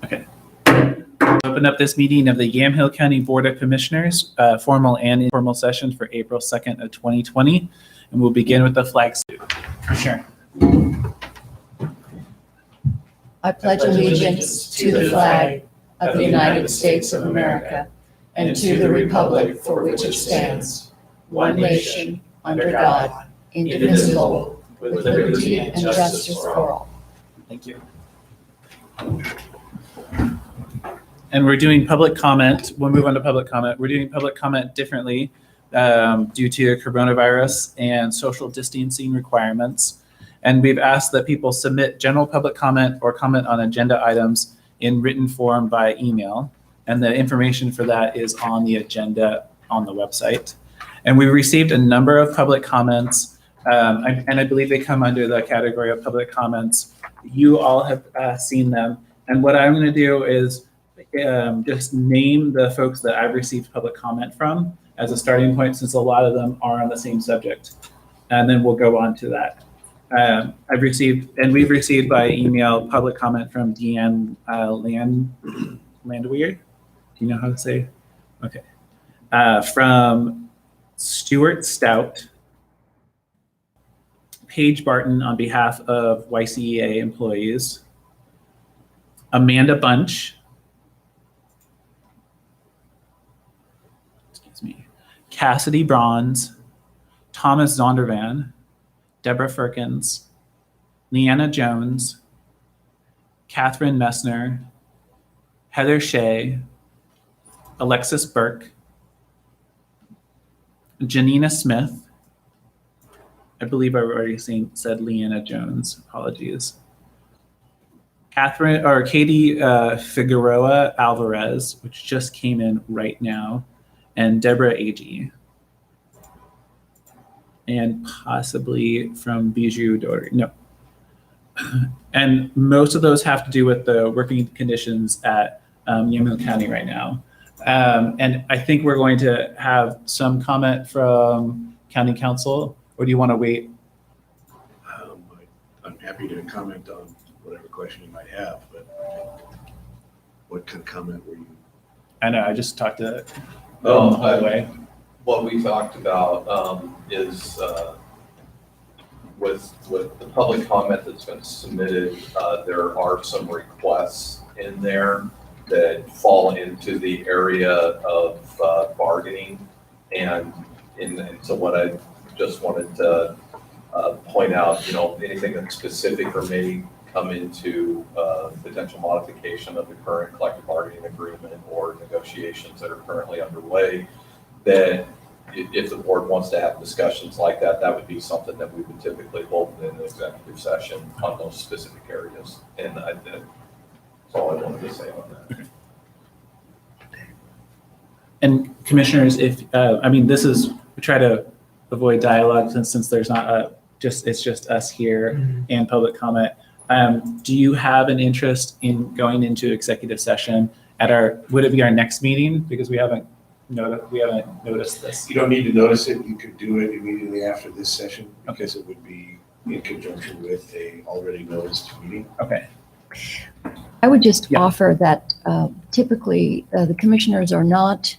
Okay. Open up this meeting of the Yamhill County Board of Commissioners, formal and informal session for April 2nd of 2020. And we'll begin with the flag salute. Sure. I pledge allegiance to the flag of the United States of America and to the republic for which it stands, one nation, under God, indivisible, with liberty and justice for all. Thank you. And we're doing public comment. We'll move on to public comment. We're doing public comment differently due to coronavirus and social distancing requirements. And we've asked that people submit general public comment or comment on agenda items in written form by email. And the information for that is on the agenda on the website. And we received a number of public comments, and I believe they come under the category of public comments. You all have seen them. And what I'm going to do is just name the folks that I've received public comment from as a starting point, since a lot of them are on the same subject. And then we'll go on to that. We've received by email public comment from Deanne Landwehr. Do you know how to say? Okay. From Stuart Stout, Paige Barton on behalf of YCEA employees, Amanda Bunch, Cassidy Bronze, Thomas Zondervan, Deborah Firkins, Leanna Jones, Catherine Messner, Heather Shea, Alexis Burke, Janina Smith. I believe I've already said Leanna Jones. Apologies. Katie Figueroa Alvarez, which just came in right now, and Deborah Agee. And possibly from Bijou Dory. No. And most of those have to do with the working conditions at Yamhill County right now. And I think we're going to have some comment from County Council, or do you want to wait? I'm happy to comment on whatever question you might have, but what kind of comment were you? I know, I just talked to what we talked about is with the public comment that's been submitted, there are some requests in there that fall into the area of bargaining, and so what I just wanted to point out, anything that's specific or may come into potential modification of the current collective bargaining agreement or negotiations that are currently underway, that if the board wants to have discussions like that, that would be something that we would typically hold in an executive session on those specific areas. And that's all I wanted to say on that. And commissioners, we try to avoid dialogue since there's not it's just us here and public comment. Do you have an interest in going into executive session would it be our next meeting? Because we haven't noticed this. You don't need to notice it. You could do it immediately after this session because it would be in conjunction with a already noticed meeting. Okay. I would just offer that typically the commissioners are not,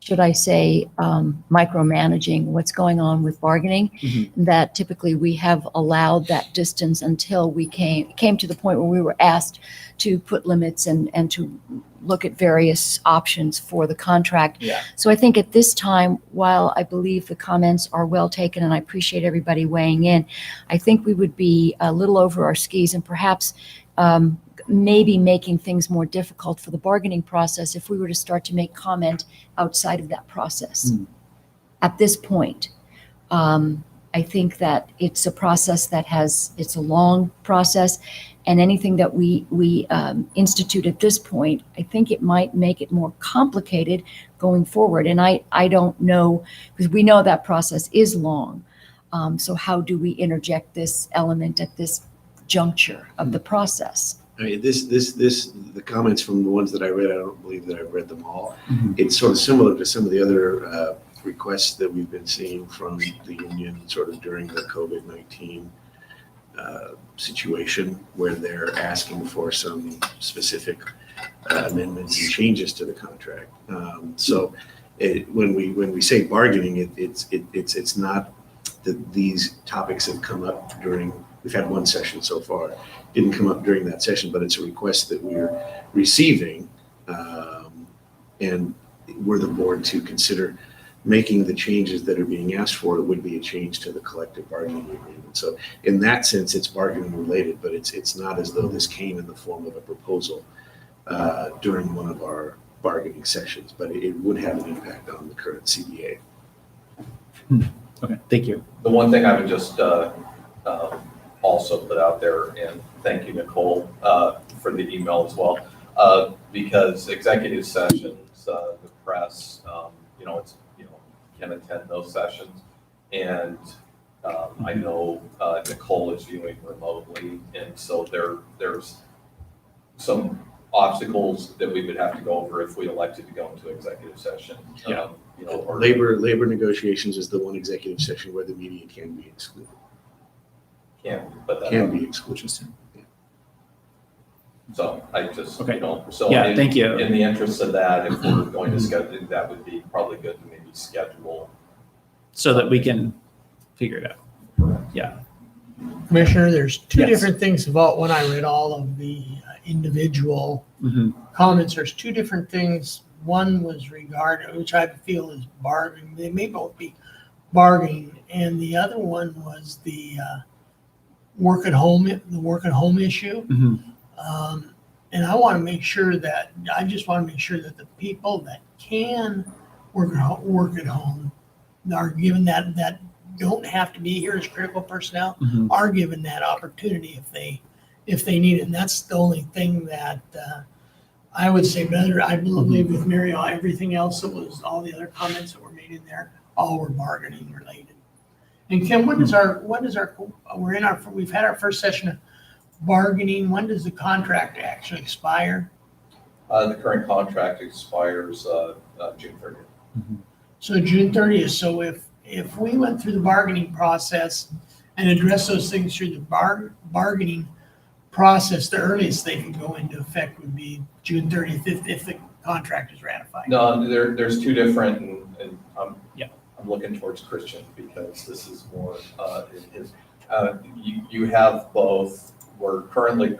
should I say, micromanaging what's going on with bargaining. Mm-hmm. That typically we have allowed that distance until we came to the point where we were asked to put limits and to look at various options for the contract. Yeah. So I think at this time, while I believe the comments are well taken and I appreciate everybody weighing in, I think we would be a little over our skis and perhaps maybe making things more difficult for the bargaining process if we were to start to make comment outside of that process. At this point, I think that it's a process it's a long process, and anything that we institute at this point, I think it might make it more complicated going forward. And I don't know, because we know that process is long. So how do we interject this element at this juncture of the process? I mean, the comments from the ones that I read, I don't believe that I've read them all. Mm-hmm. It's sort of similar to some of the other requests that we've been seeing from the union sort of during the COVID-19 situation where they're asking for some specific amendments and changes to the contract. So when we say bargaining, it's not that these topics have come up during, we've had one session so far, didn't come up during that session, but it's a request that we're receiving, and we're the board to consider making the changes that are being asked for. It would be a change to the collective bargaining agreement. So in that sense, it's bargaining related, but it's not as though this came in the form of a proposal during one of our bargaining sessions, but it would have an impact on the current CBA. Okay, thank you. The one thing I would just also put out there, and thank you, Nicole, for the email as well, because executive sessions, the press, can attend those sessions. And I know Nicole is viewing remotely, and so there's some obstacles that we would have to go over if we elected to go into executive session. Yeah. Or Labor negotiations is the one executive session where the media can be excluded. Can be excluded. Interesting. So I just, Okay. so Yeah, thank you. In the interest of that, if we're going to schedule, that would be probably good to maybe schedule. So that we can figure it out. Yeah. Commissioner, there's two Yes. different things about when I read all of the individual Mm-hmm. comments. There's two different things. One was regarding, which I feel is bargaining. They may both be bargaining. And the other one was the work at home issue. Mm-hmm. And I want to make sure that, I just want to make sure that the people that can work at home are given that don't have to be here as critical personnel, Mm-hmm. are given that opportunity if they need it. And that's the only thing that I would say better. I believe with Mary, everything else that was, all the other comments that were made in there, all were bargaining related. And Kim, we've had our first session of bargaining. When does the contract actually expire? The current contract expires June 30th. Mm-hmm. So June 30th. So if we went through the bargaining process and addressed those things through the bargaining process, the earliest they could go into effect would be June 30th if the contract is ratified. No, there's two different, and I'm looking towards Christian because this is more in his. You have both. We're currently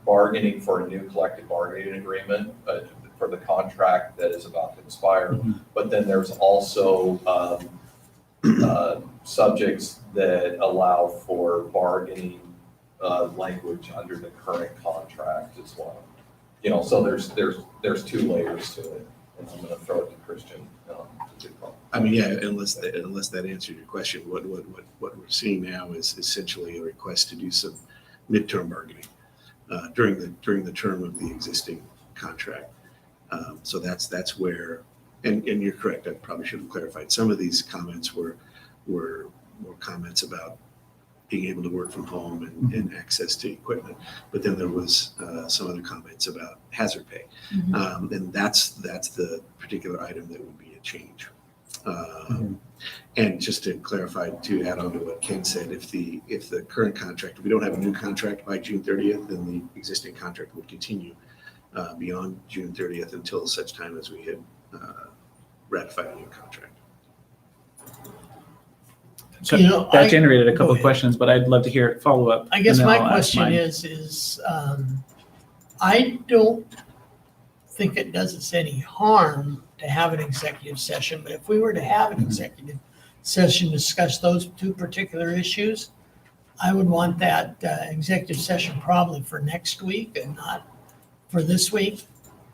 bargaining for a new collective bargaining agreement for the contract that is about to expire. Mm-hmm. But then there's also subjects that allow for bargaining language under the current contract as well. So there's two layers to it, and I'm going to throw it to Christian. I mean, yeah, unless that answered your question, what we're seeing now is essentially a request to do some midterm bargaining during the term of the existing contract. So that's where, and you're correct, I probably should have clarified. Some of these comments were more comments about being able to work from home and access to equipment, but then there was some other comments about hazard pay. Mm-hmm. And that's the particular item that would be a change. And just to clarify, to add on to what Ken said, if the current contract, if we don't have a new contract by June 30th, then the existing contract would continue beyond June 30th until such time as we had ratified a new contract. So that that generated a couple go of ahead. questions, but I'd love to hear follow up. I guess and then my I'll ask question mine. is I don't think it does us any harm to have an executive session, but if we were to have an executive session, discuss those two particular issues, I would want that executive session probably for next week and not for this week,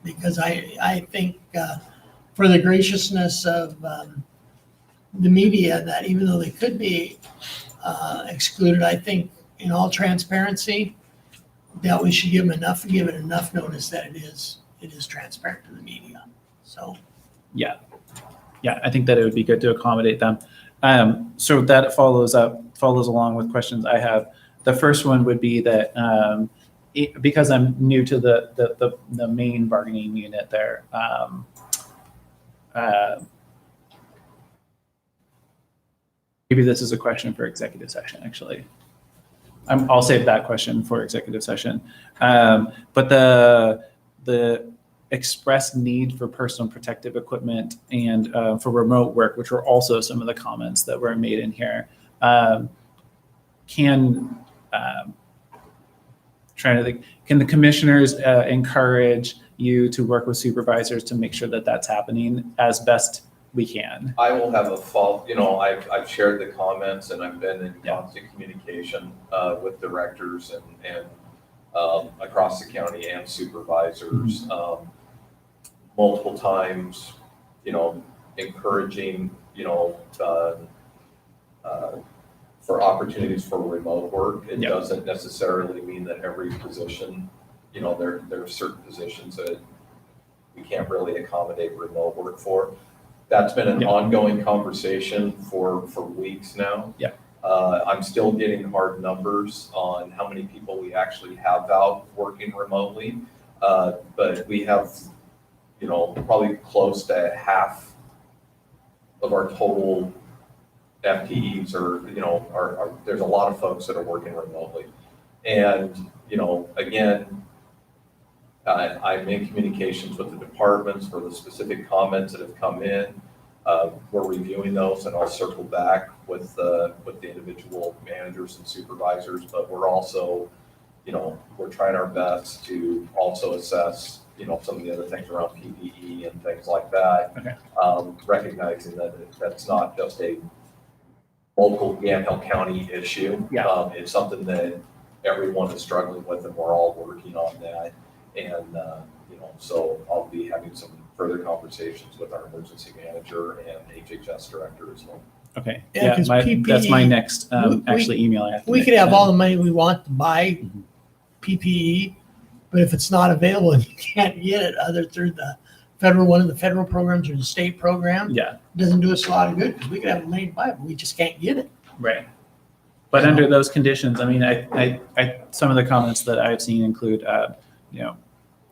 because I think for the graciousness of the media, that even though they could be excluded, I think in all transparency that we should give it enough notice that it is transparent to the media. So Yeah, I think that it would be good to accommodate them. So that follows along with questions I have. The first one would be that because I'm new to the main bargaining unit there, maybe this is a question for executive session, actually. I'll save that question for executive session. But the express need for personal protective equipment and for remote work, which were also some of the comments that were made in here, can the commissioners encourage you to work with supervisors to make sure that that's happening as best we can? I will have I've shared the comments and I've been in constant communication with directors and across the county and supervisors multiple times, encouraging, for opportunities for remote work. It doesn't necessarily mean that every position, there are certain positions that we can't really accommodate remote work for. That's been an ongoing conversation for weeks now. Yeah. I'm still getting hard numbers on how many people we actually have out working remotely. But we have, probably close to half of our total FTEs are there's a lot of folks that are working remotely. And, again, I'm in communications with the departments for the specific comments that have come in. We're reviewing those, and I'll circle back with the individual managers and supervisors, but we're also, we're trying our best to also assess, some of the other things around PPE and things like that. Okay. Recognizing that that's not just a local Yamhill County issue. Yeah. It's something that everyone is struggling with, and we're all working on that. And, so I'll be having some further conversations with our emergency manager and HHS director as well. Okay. Yeah, 'cause That's my PPE, next email. I have to We make. could have all the money we want to buy PPE, but if it's not available and you can't get it other through one of the federal programs or the state program, Yeah. it doesn't do us a lot of good because we could have the money to buy it, but we just can't get it. Right. But under those conditions, I mean, I some of the comments that I've seen include,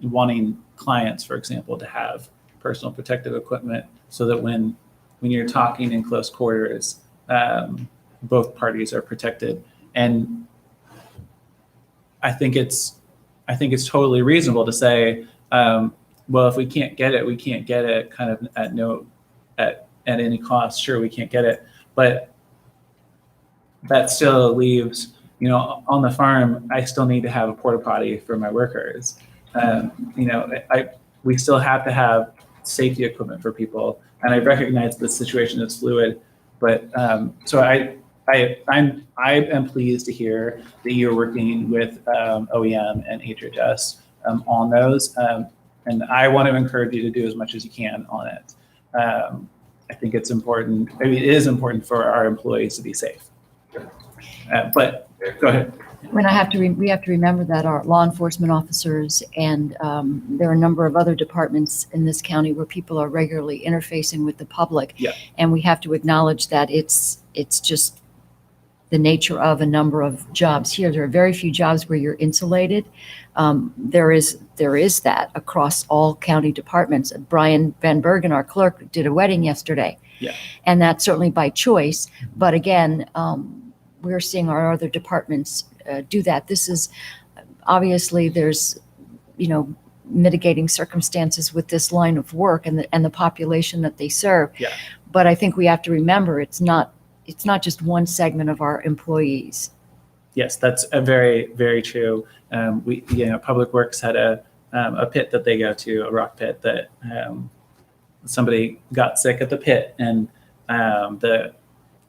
wanting clients, for example, to have personal protective equipment so that when you're talking in close quarters, both parties are protected. And I think it's totally reasonable to say, well, if we can't get it, we can't get it kind of at any cost. Sure, we can't get it, but that still leaves, on the farm, I still need to have a porta potty for my workers. We still have to have safety equipment for people, and I recognize the situation is fluid, but so I am pleased to hear that you're working with OEM and HHS on those, and I want to encourage you to do as much as you can on it. I think it's important. I mean, it is important for our employees to be safe. But go ahead. When we have to remember that our law enforcement officers and there are a number of other departments in this county where people are regularly interfacing with the public. Yeah. And we have to acknowledge that it's just the nature of a number of jobs here. There are very few jobs where you're insulated. There is that across all county departments. Brian Van Bergen, our clerk, did a wedding yesterday. Yeah. And that's certainly by choice. But again, we're seeing our other departments do that. This is obviously there's, mitigating circumstances with this line of work and the population that they serve. Yeah. But I think we have to remember it's not just one segment of our employees. Yes, that's a very, very true. Public Works had a pit that they go to, a rock pit that somebody got sick at the pit, and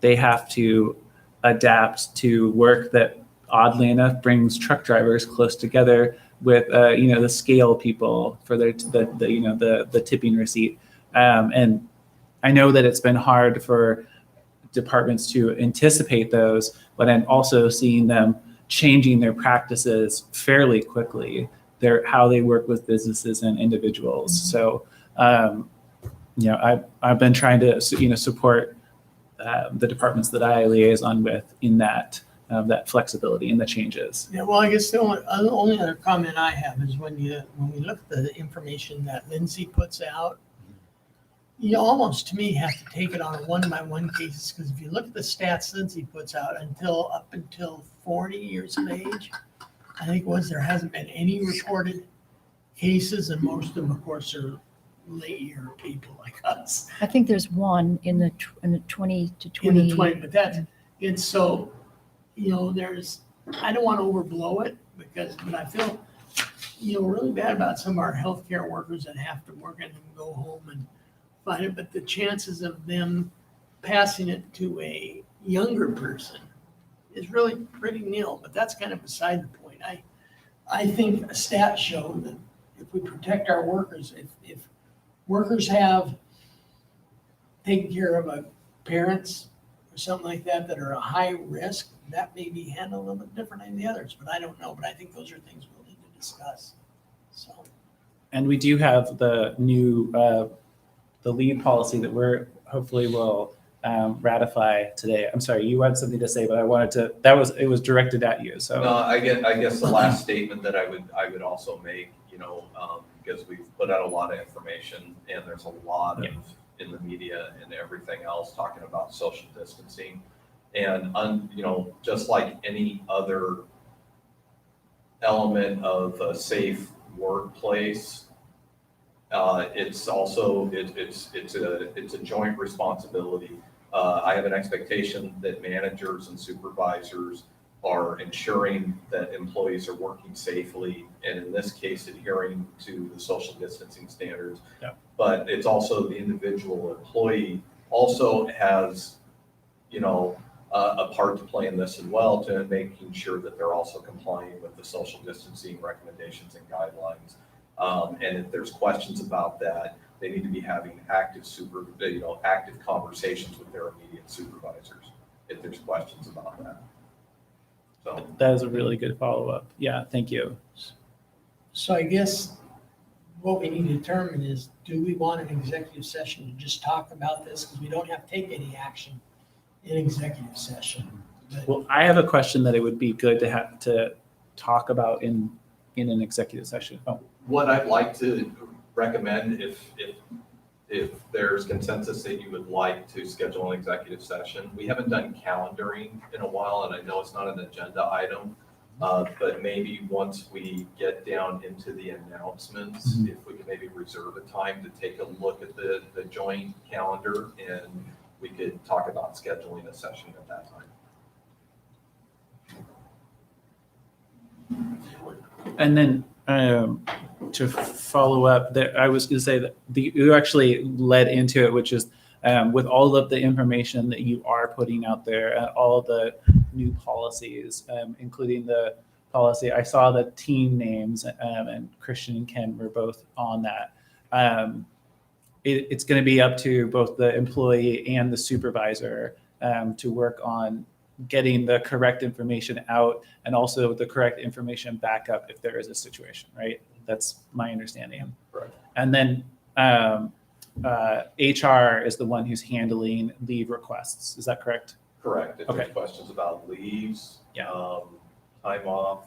they have to adapt to work that, oddly enough, brings truck drivers close together with the scale people for the tipping receipt. And I know that it's been hard for departments to anticipate those, but I'm also seeing them changing their practices fairly quickly. How they work with businesses and individuals. So, I've been trying to support the departments that I liaison with in that flexibility and the changes. Yeah, well, I guess the only other comment I have is when we look at the information that Lindsay puts out, you almost, to me, have to take it on a one-by-one cases, because if you look at the stats Lindsay puts out up until 40 years of age, I think there hasn't been any reported cases, and most of them, of course, are late year people like us. I think there's one in the 20 to In 20. the 20, but it's so, I don't want to overblow it, but I feel, really bad about some of our healthcare workers that have to work and then go home and find it, but the chances of them passing it to a younger person is really pretty nil, but that's kind of beside the point. I think a stat show that if we protect our workers, if workers have taken care of parents or something like that are a high risk, that may be handled a little bit different than the others, but I don't know. But I think those are things we'll need to discuss. So, And we do have the new, the lead policy that we're hopefully will ratify today. I'm sorry, you had something to say, but I wanted to, it was directed at you, so. No, I guess the last statement that I would also make, because we've put out a lot of information and there's a lot of in the media and everything else talking about social distancing. And, just like any other element of a safe workplace, it's also, it's a joint responsibility. I have an expectation that managers and supervisors are ensuring that employees are working safely, and in this case, adhering to the social distancing standards. Yeah. But it's also the individual employee also has, a part to play in this as well, to making sure that they're also complying with the social distancing recommendations and guidelines. And if there's questions about that, they need to be having active conversations with their immediate supervisors if there's questions about that. So That is a really good follow-up. Yeah, thank you. so I guess what we need to determine is, do we want an executive session to just talk about this? Because we don't have to take any action in executive session. But Well, I have a question that it would be good to have to talk about in an executive session. Oh, what I'd like to recommend, if there's consensus that you would like to schedule an executive session, we haven't done calendaring in a while, and I know it's not an agenda item, but maybe once we get down into the announcements, if we could maybe reserve a time to take a look at the joint calendar, and we could talk about scheduling a session at that time. And then to follow up, I was going to say that you actually led into it, which is with all of the information that you are putting out there, all of the new policies, including the policy. I saw the team names, and Christian and Ken were both on that. It's going to be up to both the employee and the supervisor to work on getting the correct information out, and also the correct information back up if there is a situation, right? That's my understanding. Right. And then HR is the one who's handling leave requests. Is that correct? Correct. If there's Okay. questions about leaves, Yeah. time off,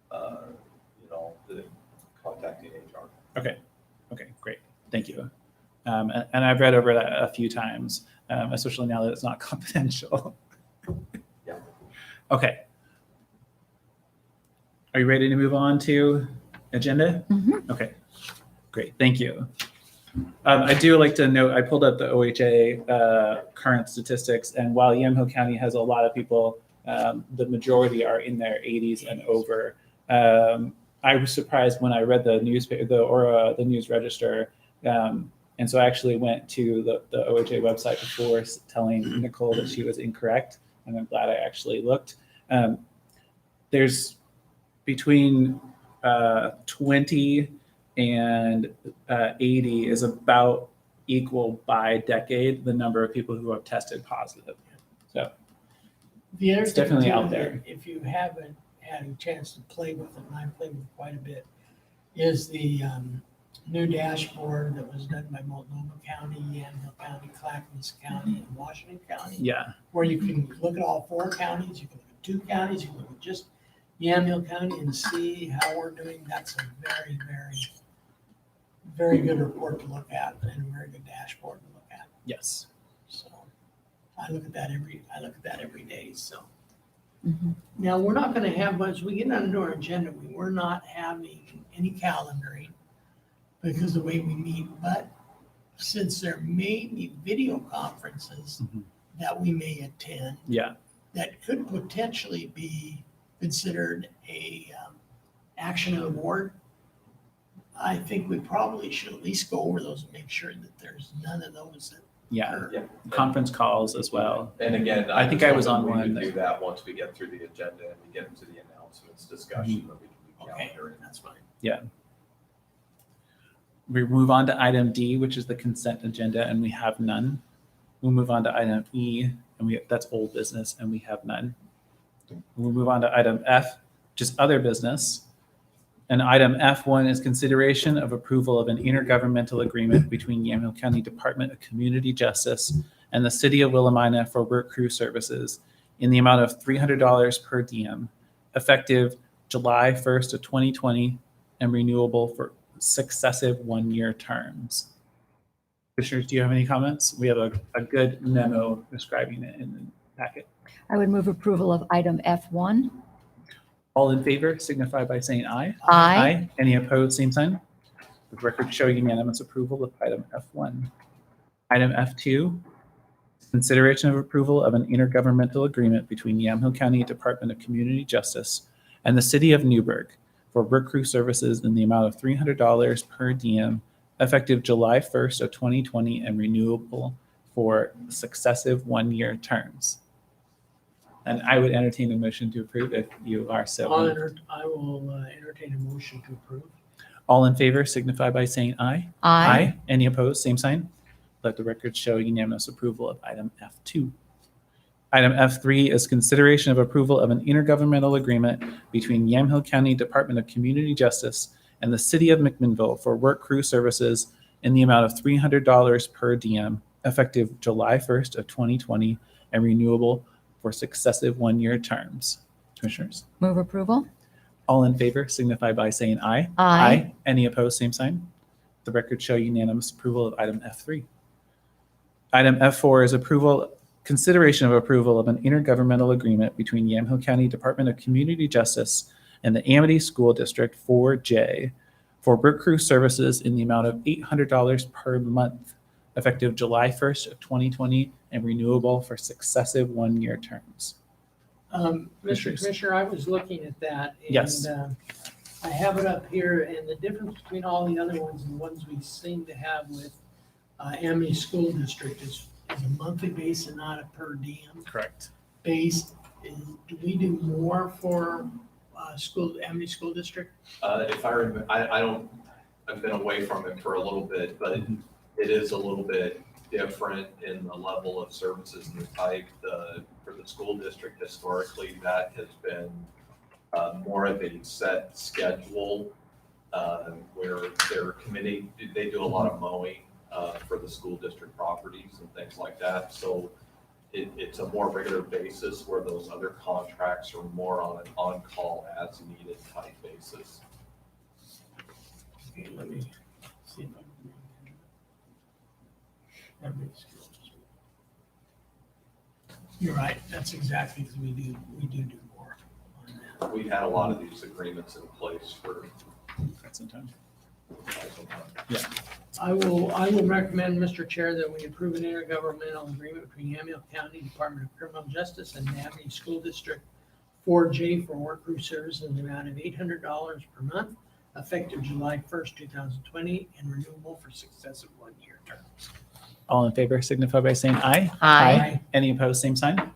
the contacting HR. Okay, great. Thank you. And I've read over that a few times, especially now that it's not confidential. Yeah. Okay. Are you ready to move on to agenda? Mhm. Okay, great. Thank you. I do like to note, I pulled up the OHA current statistics, and while Yamhill County has a lot of people, the majority are in their 80s and over. I was surprised when I read the newspaper, the news register, and so I actually went to the OHA website before telling Nicole that she was incorrect, and I'm glad I actually looked. There's between 20 and 80 is about equal by decade the number of people who have tested positive. So the other It's thing, definitely too, out there. If you haven't had a chance to play with it, and I've played with it quite a bit, is the new dashboard that was done by Multnomah County, Yamhill County, Clackamas County, and Washington County, yeah, where you can look at all 4 counties, you can look at 2 counties, you can look at just Yamhill County and see how we're doing. That's a very, very very good report to look at and a very good dashboard to look at. Yes. So I look at that every day, so. Mhm. Now, we're not gonna have much, we get onto our agenda, we're not having any calendaring because of the way we meet, but since there may be video conferences Mhm. that we may attend, Yeah. that could potentially be considered a action of the board, I think we probably should at least go over those and make sure that there's none of those that Yeah. are. Yeah. Conference calls as well. And again, I think I was on We one would do that- that once we get through the agenda and we get into the announcements discussion, that we can do Okay, calendar. that's fine. We move on to item D, which is the consent agenda, and we have none. We'll move on to item E, and that's old business, and we have none. We'll move on to item F, which is other business. And item F1 is consideration of approval of an intergovernmental agreement between Yamhill County Department of Community Justice and the City of Willamina for work crew services in the amount of $300 per diem, effective July 1st of 2020 and renewable for successive one-year terms. Commissioners, do you have any comments? We have a good memo describing it in the packet. I would move approval of item F1. All in favor signify by saying aye. Aye. Any opposed, same sign. The record show unanimous approval of item F1. Item F2, consideration of approval of an intergovernmental agreement between Yamhill County Department of Community Justice and the City of Newburgh for work crew services in the amount of $300 per diem, effective July 1st of 2020 and renewable for successive one-year terms. And I would entertain a motion to approve if you are so. I will entertain a motion to approve. All in favor signify by saying aye. Aye. Any opposed, same sign. Let the record show unanimous approval of item F2. Item F3 is consideration of approval of an intergovernmental agreement between Yamhill County Department of Community Justice and the City of Mcminnville for work crew services in the amount of $300 per diem, effective July 1st of 2020 and renewable for successive one-year terms. Commissioners, Move approval. all in favor signify by saying aye. Aye. Any opposed, same sign. The record show unanimous approval of item F3. Item F4 is consideration of approval of an intergovernmental agreement between Yamhill County Department of Community Justice and the Amity School District 4J for work crew services in the amount of $800 per month, effective July 1st of 2020 and renewable for successive one-year terms. Mr. Commissioners. Commissioner, I was looking at that. Yes. And I have it up here, and the difference between all the other ones and the ones we seem to have with Amity School District is a monthly base and not a per diem Correct. base. Do we do more for Amity School District? If I remember, I don't, I've been away from it for a little bit, but it is a little bit different in the level of services and the type. For the school district, historically, that has been more of a set schedule where their committee, they do a lot of mowing for the school district properties and things like that. So it's a more regular basis, where those other contracts are more on an on-call as needed type basis. Okay, let me see if I can. Amity School District. You're right, that's exactly because we do more on that. We've had a lot of these agreements in place for That's in time. quite some time. I will recommend, Mr. Chair, that we approve an intergovernmental agreement between Yamhill County Department of Criminal Justice and the Amity School District 4J for work crew service in the amount of $800 per month, effective July 1st, 2020, and renewable for successive one-year terms. All in favor signify by saying aye. Aye. Any opposed, same sign.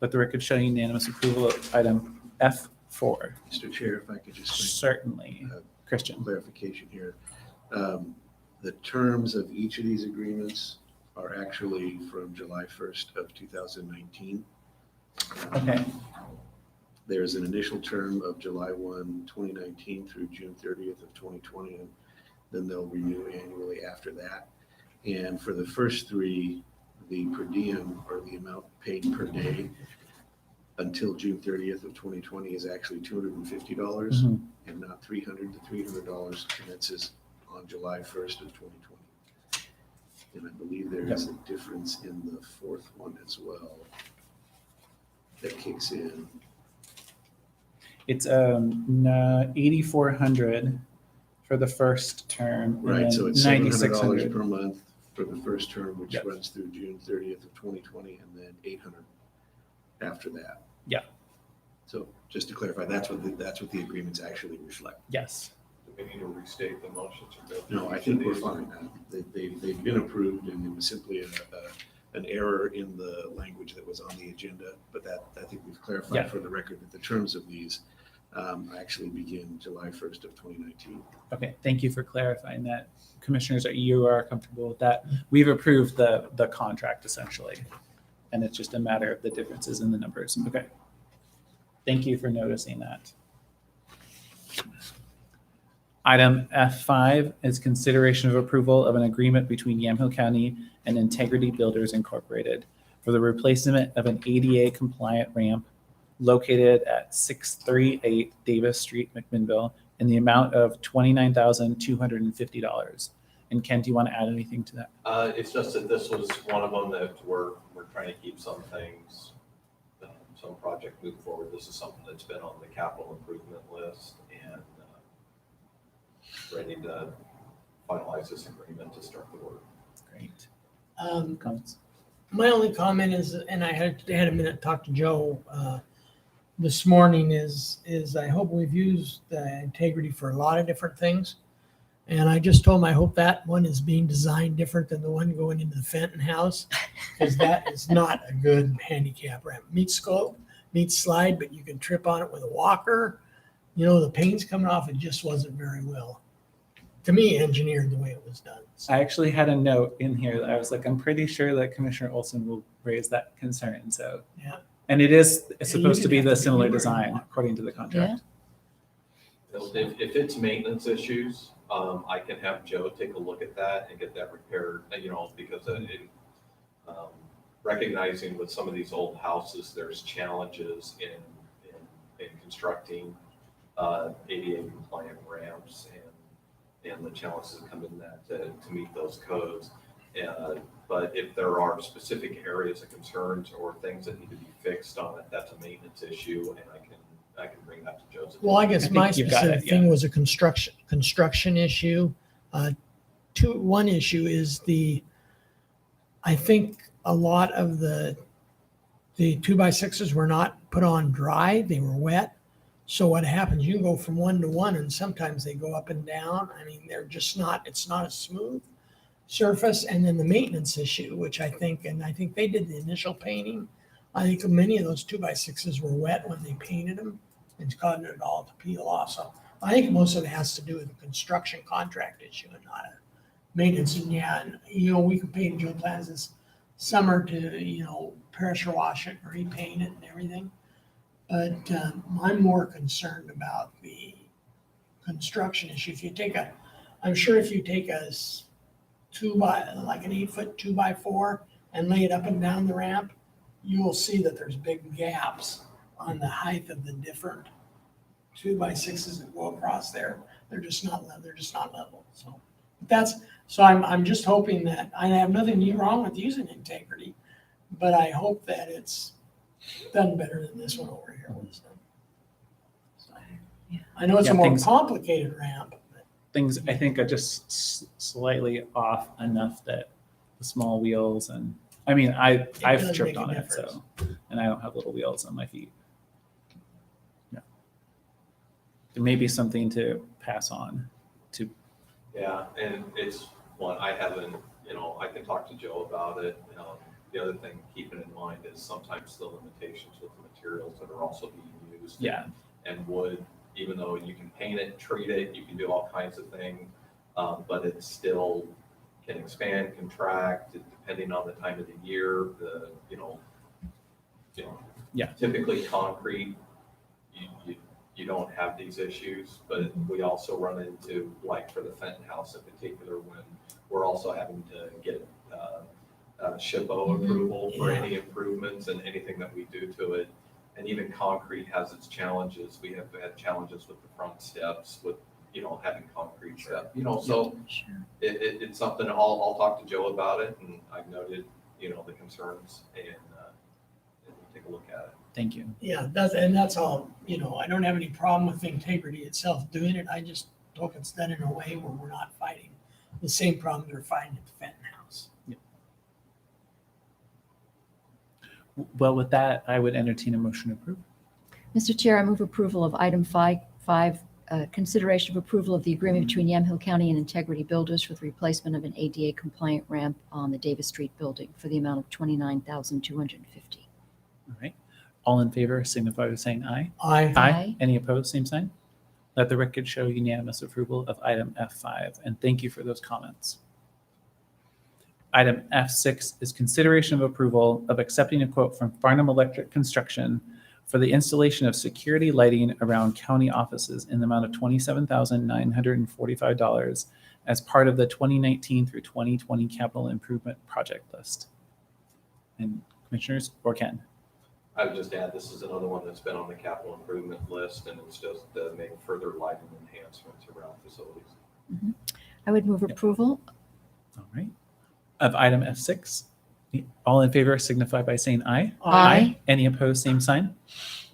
Let the record show unanimous approval of item F4. Mr. Chair, if I could just make Certainly. Christian. clarification here. The terms of each of these agreements are actually from July 1st of 2019. Okay. There's an initial term of July 1, 2019 through June 30th of 2020, and then they'll renew annually after that. And for the first three, the per diem, or the amount paid per day until June 30th of 2020, is actually $250 Mhm. and not $300. The $300 commences on July 1st of 2020. And I believe there is a difference in the fourth one as well that kicks in. It's 8,400 for the first term. and Right, then so it's $700 9,600. per month for the first term, which Yep. runs through June 30th of 2020, and then 800 after that. Yeah. So just to clarify, that's what the agreements actually reflect. Yes. Do we need to restate the motions or go through No, I each think of we're these? fine. They've been approved, and it was simply an error in the language that was on the agenda, but that, I think we've Yeah. clarified for the record that the terms of these actually begin July 1st of 2019. Okay, thank you for clarifying that. Commissioners, you are comfortable with that? We've approved the contract essentially, and it's just a matter of the differences in the numbers. Okay. Thank you for noticing that. Item F5 is consideration of approval of an agreement between Yamhill County and Integrity Builders Incorporated for the replacement of an ADA compliant ramp located at 638 Davis Street, Mcminnville, in the amount of $29,250. And Ken, do you want to add anything to that? It's just that this was one of them that we're trying to keep some things, some project move forward. This is something that's been on the capital improvement list and ready to finalize this agreement to start the work. Great. Um, Comments? My only comment is, and I had a minute to talk to Joe this morning, is I hope we've used integrity for a lot of different things. And I just told him I hope that one is being designed different than the one going into the Fenton house, because that is not a good handicap ramp. Meets scope, meets slide, but you can trip on it with a walker. You know, the paint's coming off. It just wasn't very well, to me, engineered the way it was done. So, I actually had a note in here that I was like, I'm pretty sure that Commissioner Olson will raise that concern. So, yeah. and it's you supposed to be didn't the have to be similar worried design about it. according to the contract. If it's maintenance issues, I can have Joe take a look at that and get that repaired, because recognizing with some of these old houses, there's challenges in constructing ADA compliant ramps and the challenges that come in that to meet those codes. But if there are specific areas of concerns or things that need to be fixed on it, that's a maintenance issue, and I can bring that to Joe's. Well, I I guess think my you've got specific it, thing yeah. was a construction issue. One issue is I think a lot of the 2x6s were not put on dry, they were wet. So what happens, you go from one to one and sometimes they go up and down. I mean, it's not a smooth surface. And then the maintenance issue, which I think they did the initial painting. I think many of those 2x6s were wet when they painted them and causing it all to peel off. So I think most of it has to do with the construction contract issue and not a maintenance. And we can paint Joe plans this summer to, pressure wash it and repaint it and everything. But I'm more concerned about the construction issue. I'm sure if you take an 8-foot 2x4 and lay it up and down the ramp, you will see that there's big gaps on the height of the different 2x6s that go across there. They're just not level. So I'm just hoping that I have nothing wrong with using integrity, but I hope that it's done better than this one over here was done. So, I know it's Yeah, a more things- complicated ramp, but Things I think are just slightly off enough that the small wheels and I've does tripped make a on it, difference. so, and I don't have little wheels on my feet. Yeah. There may be something to pass on to, Yeah, and it's one I haven't, I can talk to Joe about it. The other thing, keeping in mind is sometimes the limitations with the materials that are also being used. yeah, And wood, even though you can paint it, treat it, you can do all kinds of things, but it still can expand, contract, depending on the time of the year, Yeah. Typically concrete, you don't have these issues, but we also run into, like for the Fenton house in particular, when we're also having to get SHPO approval for any improvements and anything that we do to it. And even concrete has its challenges. We have had challenges with the front steps with, having concrete concrete step, so Sure. it's something I'll talk to Joe about it, and I've noted, the concerns, and we'll take a look at it. Thank you. Yeah, that's all, I don't have any problem with the integrity itself doing it. I just hope it's done in a way where we're not fighting the same problems we're fighting at the Fenton House. Well, with that, I would entertain a motion to approve. Mr. Chair, I move approval of item 5, consideration of approval of the agreement between Yamhill County and Integrity Builders for the replacement of an ADA compliant ramp on the Davis Street building for the amount of $29,250. All right. All in favor signify by saying aye. Aye. Any opposed, same sign. Let the record show unanimous approval of item F5, and thank you for those comments. Item F6 is consideration of approval of accepting a quote from Farnham Electric Construction for the installation of security lighting around county offices in the amount of $27,945 as part of the 2019 through 2020 capital improvement project list. And Commissioners, or Ken? I would just add, this is another one that's been on the capital improvement list, and it's just to make further lighting enhancements around facilities. I would move approval. All right. Of item F6, all in favor signify by saying aye. Aye. Any opposed, same sign.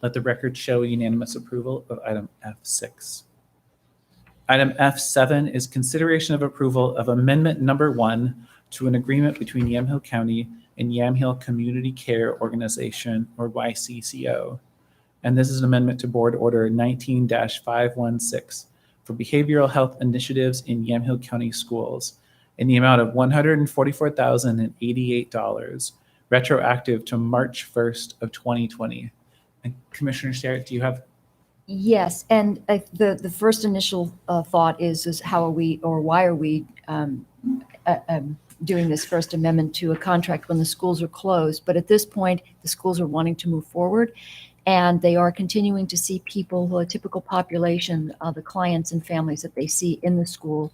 Let the record show unanimous approval of item F6. Item F7 is consideration of approval of amendment number 1 to an agreement between Yamhill County and Yamhill Community Care Organization, or YCCO. And this is an amendment to Board Order 19-516 for behavioral health initiatives in Yamhill County schools in the amount of $144,088, retroactive to March 1st of 2020. And Commissioner Sterrett, do you have? Yes, and the first initial thought is how are we, or why are we doing this first amendment to a contract when the schools are closed? But at this point, the schools are wanting to move forward, and they are continuing to see people who are a typical population, the clients and families that they see in the school.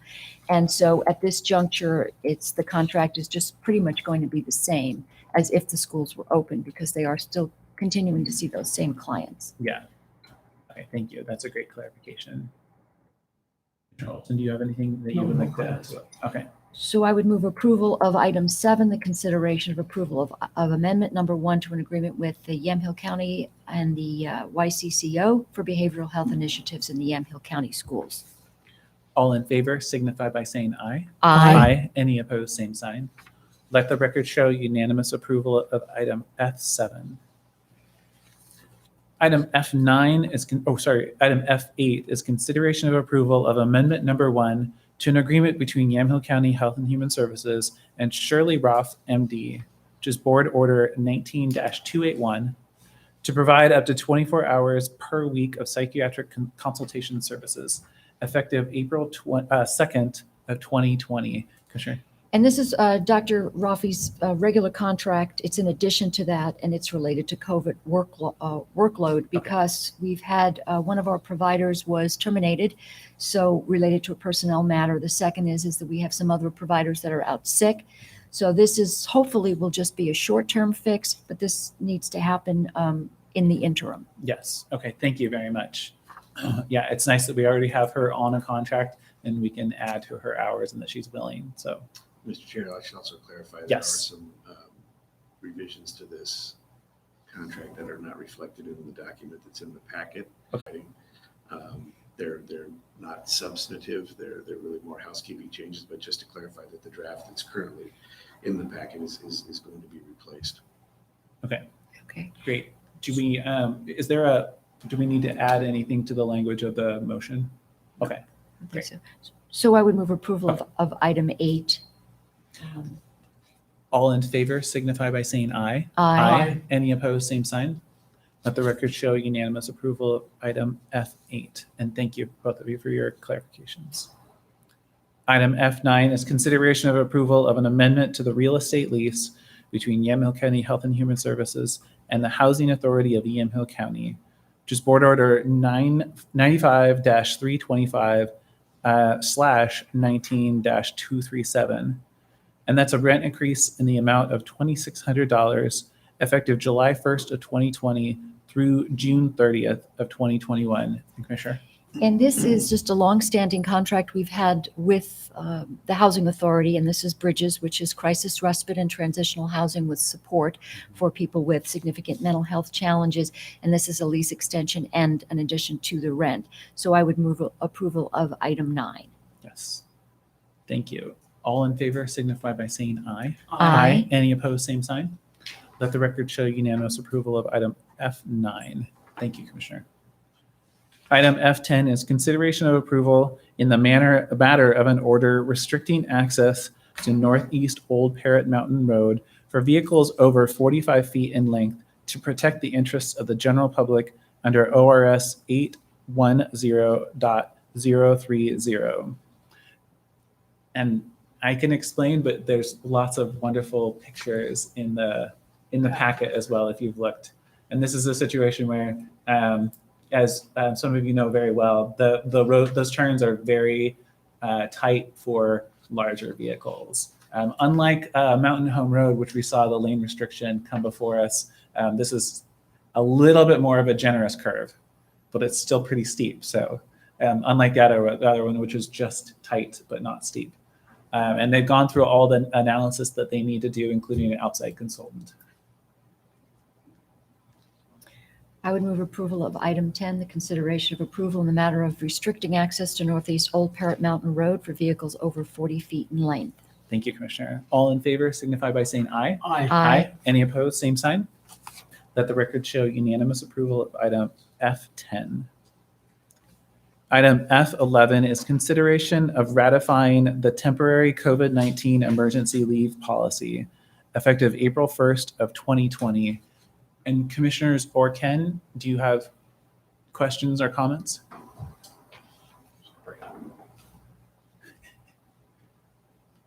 And so at this juncture, the contract is just pretty much going to be the same as if the schools were open, because they are still continuing to see those same clients. Yeah. Okay, thank you. That's a great clarification. Commissioner Olson, do you have anything that you would like to add? Okay. So I would move approval of item 7, the consideration of approval of amendment number 1 to an agreement with the Yamhill County and the YCCO for behavioral health initiatives in the Yamhill County schools. All in favor signify by saying aye. Aye. Any opposed, same sign. Let the record show unanimous approval of item F7. Item F9 is, item F8 is consideration of approval of amendment number 1 to an agreement between Yamhill County Health and Human Services and Shirley Roth, MD, which is Board Order 19-281, to provide up to 24 hours per week of psychiatric consultation services, effective April 2nd of 2020. Commissioner? And this is Dr. Rafi's regular contract. It's in addition to that, and it's related to COVID workload because we've had one of our providers was terminated, so related to a personnel matter. The second is that we have some other providers that are out sick. So this is hopefully will just be a short-term fix, but this needs to happen in the interim. Yes. Okay. Thank you very much. Yeah, it's nice that we already have her on a contract and we can add to her hours and that she's willing. So. Mr. Chair, I should also clarify there are Yes. some revisions to this contract that are not reflected in the document that's in the packet. Okay. They're not substantive. They're really more housekeeping changes, but just to clarify that the draft that's currently in the packet is going to be replaced. Okay. Okay. Great. Do we do we need to add anything to the language of the motion? Okay. I think so I would move approval of item 8. All in favor signify by saying aye. Aye. Any opposed, same sign. Let the record show unanimous approval of item F8. And thank you, both of you, for your clarifications. Item F9 is consideration of approval of an amendment to the real estate lease between Yamhill County Health and Human Services and the Housing Authority of Yamhill County, which is Board Order 95-325 /19-237. And that's a rent increase in the amount of $2,600 effective July 1st of 2020 through June 30th of 2021. Commissioner? And this is just a longstanding contract we've had with the Housing Authority, and this is Bridges, which is crisis respite and transitional housing with support for people with significant mental health challenges. And this is a lease extension and an addition to the rent. So I would move approval of item 9. Yes. Thank you. All in favor signify by saying aye. Aye. Any opposed, same sign. Let the record show unanimous approval of item F9. Thank you, Commissioner. Item F10 is consideration of approval in the matter of an order restricting access to Northeast Old Parrot Mountain Road for vehicles over 45 feet in length to protect the interests of the general public under ORS 810.030. And I can explain, but there's lots of wonderful pictures in the packet as well if you've looked. And this is a situation where, as some of you know very well, the road, those turns are very tight for larger vehicles. Unlike Mountain Home Road, which we saw the lane restriction come before us, this is a little bit more of a generous curve, but it's still pretty steep. So unlike the other one, which is just tight but not steep. And they've gone through all the analysis that they need to do, including an outside consultant. I would move approval of item 10, the consideration of approval in the matter of restricting access to Northeast Old Parrot Mountain Road for vehicles over 40 feet in length. Thank you, Commissioner. All in favor signify by saying aye. Aye. Any opposed, same sign. Let the record show unanimous approval of item F10. Item F11 is consideration of ratifying the temporary COVID-19 emergency leave policy effective April 1st of 2020. And Commissioners or Ken, do you have questions or comments?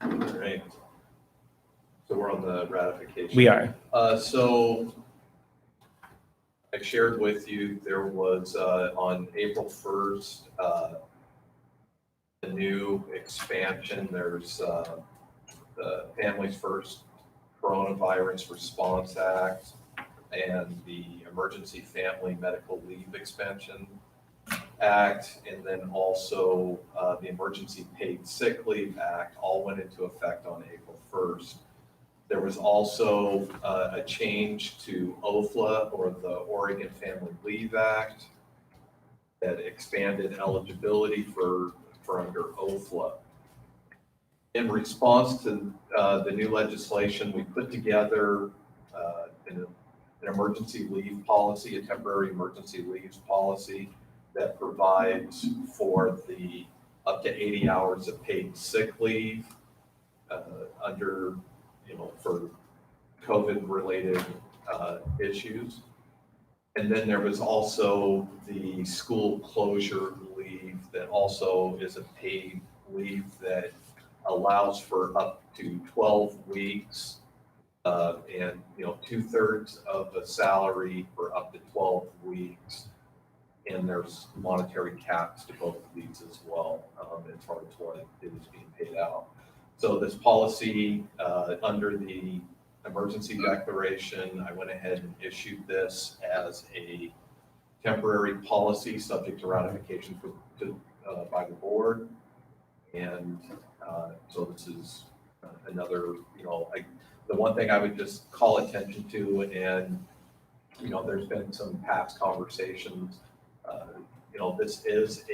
All right. So we're on the ratification. We are. So I shared with you, there was on April 1st, a new expansion. There's the Families First Coronavirus Response Act and the Emergency Family Medical Leave Expansion Act, and then also the Emergency Paid Sick Leave Act all went into effect on April 1st. There was also a change to OFLA, or the Oregon Family Leave Act, that expanded eligibility for under OFLA. In response to the new legislation, we put together an emergency leave policy, a temporary emergency leaves policy that provides for the up to 80 hours of paid sick leave under, for COVID-related issues. And then there was also the school closure leave that also is a paid leave that allows for up to 12 weeks and 2/3 of a salary for up to 12 weeks. And there's monetary caps to both of these as well, as far as what is being paid out. So this policy, under the emergency declaration, I went ahead and issued this as a temporary policy subject to ratification by the board. And so this is another, the one thing I would just call attention to, and, there's been some past conversations, this is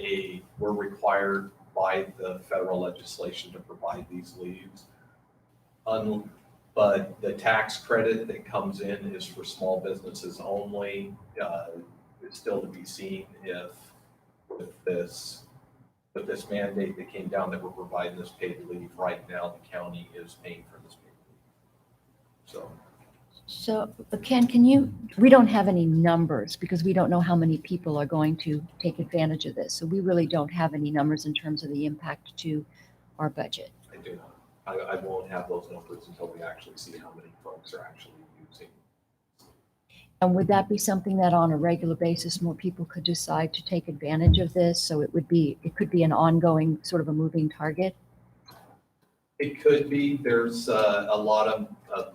we're required by the federal legislation to provide these leaves. But the tax credit that comes in is for small businesses only. It's still to be seen if with this mandate that came down that we're providing this paid leave right now, the county is paying for this paid leave. So Ken, we don't have any numbers because we don't know how many people are going to take advantage of this. So we really don't have any numbers in terms of the impact to our budget. I do not. I won't have those numbers until we actually see how many folks are actually using. And would that be something that on a regular basis, more people could decide to take advantage of this? So it could be an ongoing sort of a moving target? It could be. There's a lot of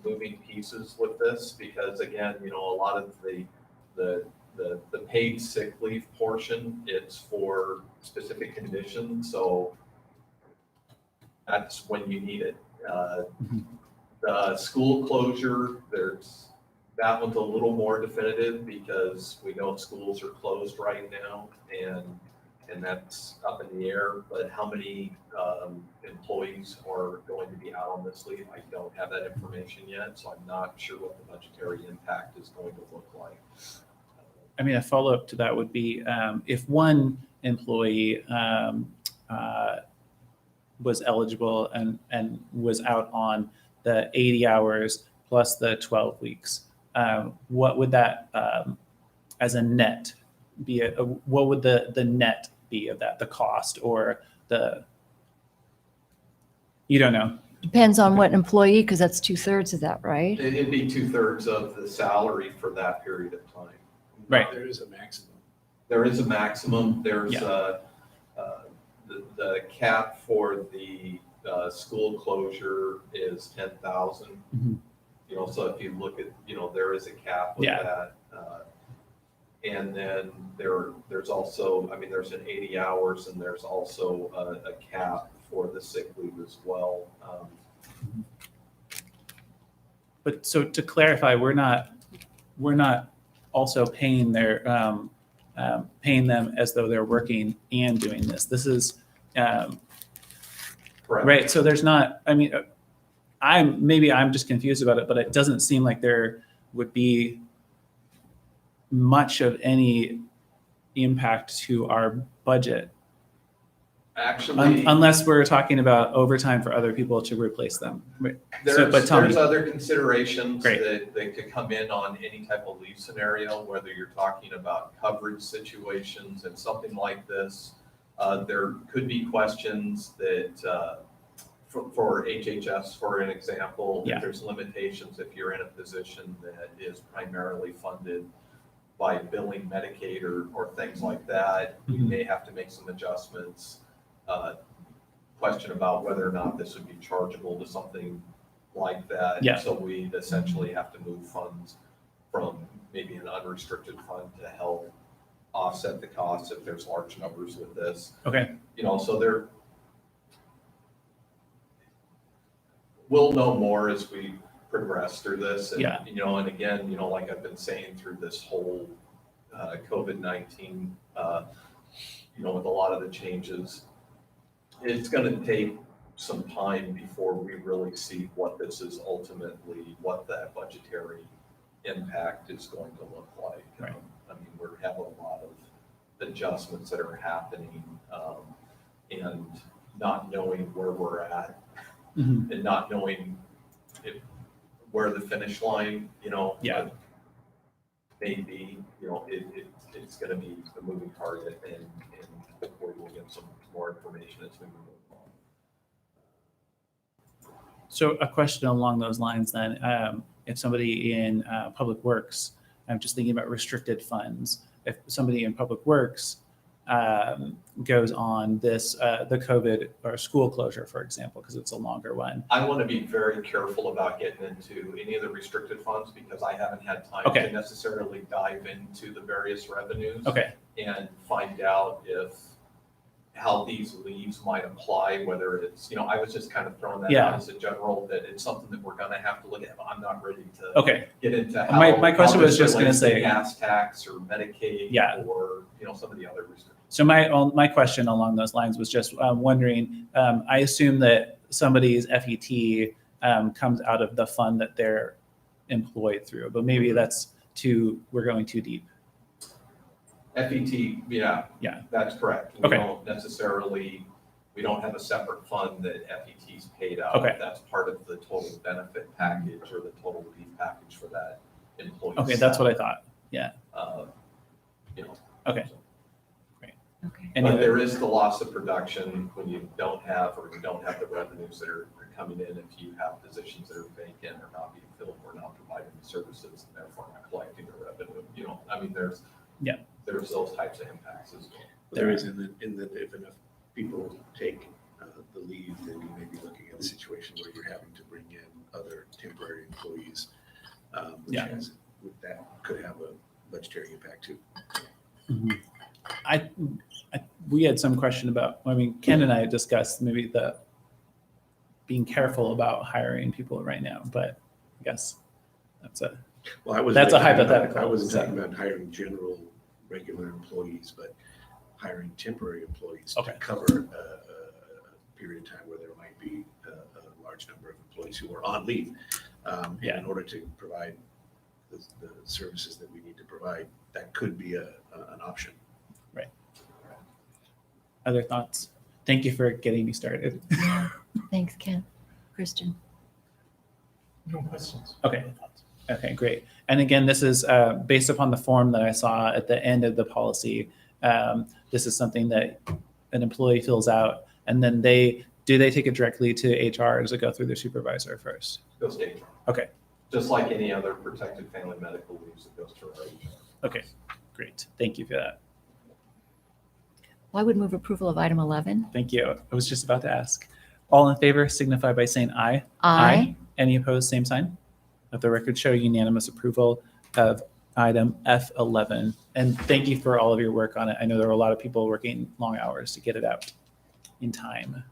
moving pieces with this because, again, a lot of the the paid sick leave portion, it's for specific conditions, so that's when you need it. The school closure, that one's a little more definitive because we know schools are closed right now and that's up in the air, but how many employees are going to be out on this leave? I don't have that information yet, so I'm not sure what the budgetary impact is going to look like. I mean, a follow-up to that would be if one employee was eligible and was out on the 80 hours plus the 12 weeks, what would that as a net be? What would the net be of that, the cost or you don't know? Depends on what employee, because that's 2/3 of that, right? It'd be 2/3 of the salary for that period of time. Right. There is a maximum. There is a maximum. There's Yeah. the cap for the school closure is 10,000. Mhm. You know, so if you look at, you know, there is a cap with Yeah. that. And then there's also, I mean, there's an 80 hours and there's also a cap for the sick leave as well. But so to clarify, we're not also paying paying them as though they're working and doing this. This is Correct. right. So there's not. I mean, I'm just confused about it, but it doesn't seem like there would be much of any impact to our budget. Actually, Unless we're talking about overtime for other people to replace them. there's tell me. other considerations Great. that could come in on any type of leave scenario, whether you're talking about coverage situations and something like this. There could be questions that, for HHS, for an example, Yeah. if there's limitations, if you're in a position that is primarily funded by billing Medicaid or things like that, you Mhm. may have to make some adjustments. Question about whether or not this would be chargeable to something like that. Yeah. So we'd essentially have to move funds from maybe an unrestricted fund to help offset the costs if there's large numbers with this. Okay. You know, so we'll know more as we progress through this. And, Yeah. you know, and again, you know, like I've been saying through this whole COVID-19, you know, with a lot of the changes, it's going to take some time before we really see what this is ultimately, what that budgetary impact is going to look like. Right. I mean, we're having a lot of adjustments that are happening, and not knowing where we're at Mhm. and not knowing where the finish line, you know, Yeah. may be, you know, it's going to be a moving target, and hopefully we'll get some more information as we move along. So a question along those lines then, if somebody in Public Works, I'm just thinking about restricted funds, if somebody in Public Works goes on this, the COVID or school closure, for example, because it's a longer one. I want to be very careful about getting into any of the restricted funds because I haven't had time Okay. to necessarily dive into the various revenues Okay. and find out how these leaves might apply, whether it's, you know, I was just kind of throwing that Yeah. out as a general, that it's something that we're going to have to look at, but I'm not ready to Okay. get into how. My question how was this just gonna relates to say- gas tax or Medicaid. Yeah. Or, you know, some of the other restrictions. So my question along those lines was just wondering, I assume that somebody's FET comes out of the fund that they're employed through, but maybe we're going too deep. FET, yeah. Yeah. That's correct. Okay. We don't have a separate fund that FET's paid out. Okay. That's part of the total benefit package or the total leave package for that employee. Okay, that's what I thought. Yeah. You know. Okay. so. Okay. Any But other- there is the loss of production when you don't have the revenues that are coming in. If you have positions that are vacant or not being filled, or not providing the services and therefore not collecting the revenue. You know, I mean, there's those types of impacts as well. There is in the if enough people take the leave, then you may be looking at a situation where you're having to bring in other temporary employees, which Yeah. that could have a budgetary impact too. Mhm. We had some question about, I mean, Ken and I discussed maybe being careful about hiring people right now, but I guess that's a, Well, I wasn't That's a talking about- hypothetical, I wasn't so. talking about hiring general, regular employees, but hiring temporary employees to Okay. cover a period of time where there might be a large number of employees who are on leave. And Yeah. in order to provide the services that we need to provide, that could be an option. other thoughts? Thank you for getting me started. Yeah. Thanks, Ken. Kristen? No questions. Okay. Okay, great. And again, this is based upon the form that I saw at the end of the policy. This is something that an employee fills out, and then they take it directly to HR, or does it go through their supervisor first? Goes to HR. Okay. Just like any other protected family medical leaves, it goes to our HR. Okay, great. Thank you for that. Well, I would move approval of item 11. Thank you. I was just about to ask. All in favor signify by saying aye. Aye. Any opposed, same sign. Let the record show unanimous approval of item F11. And thank you for all of your work on it. I know there were a lot of people working long hours to get it out in time.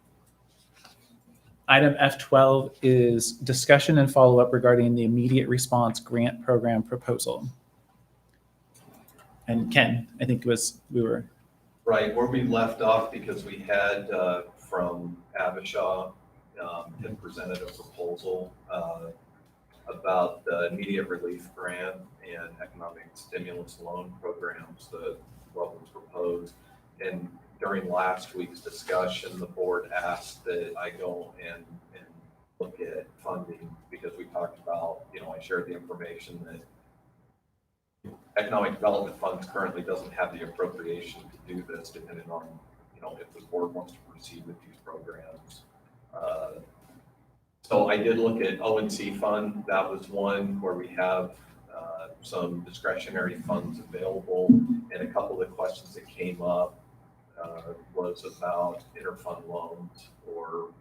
Item F12 is discussion and follow-up regarding the immediate response grant program proposal. And Ken, I think we were. Right, where we left off, because we had from Abishaw had presented a proposal about the immediate relief grant and economic stimulus loan programs, what was proposed. And during last week's discussion, the board asked that I go and look at funding, because we talked about, I shared the information that Economic Development Funds currently doesn't have the appropriation to do this, depending on, if the board wants to proceed with these programs. So I did look at ONC fund. That was one where we have some discretionary funds available. And a couple of questions that came up was about interfund loans or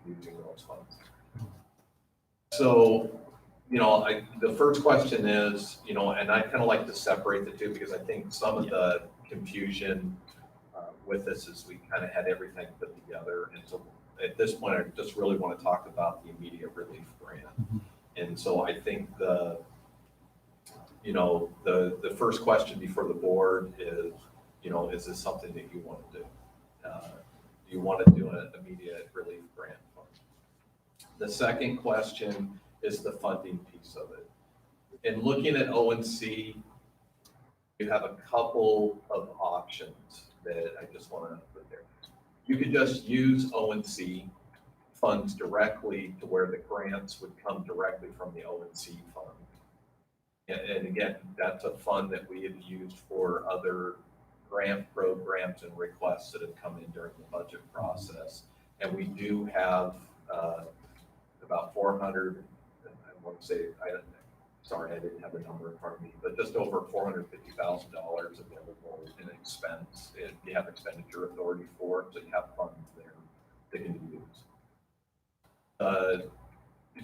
using those funds. So, the first question is, and I kind of like to separate the two, because I think some of the confusion with this is we kind of had everything put together. And so at this point, I just really want to talk about the immediate relief grant. Mm-hmm. And so I think the first question before the board is, is this something that you want to do? Do you want to do an immediate relief grant fund? The second question is the funding piece of it. In looking at ONC, you have a couple of options that I just want to put there. You could just use ONC funds directly to where the grants would come directly from the ONC fund. And again, that's a fund that we have used for other grant programs and requests that have come in during the budget process. And we do have about 400, I want to say, sorry, I didn't have the number in front of me, but just over $450,000 available in expense. And you have expenditure authority for it, so you have funds there that can be used.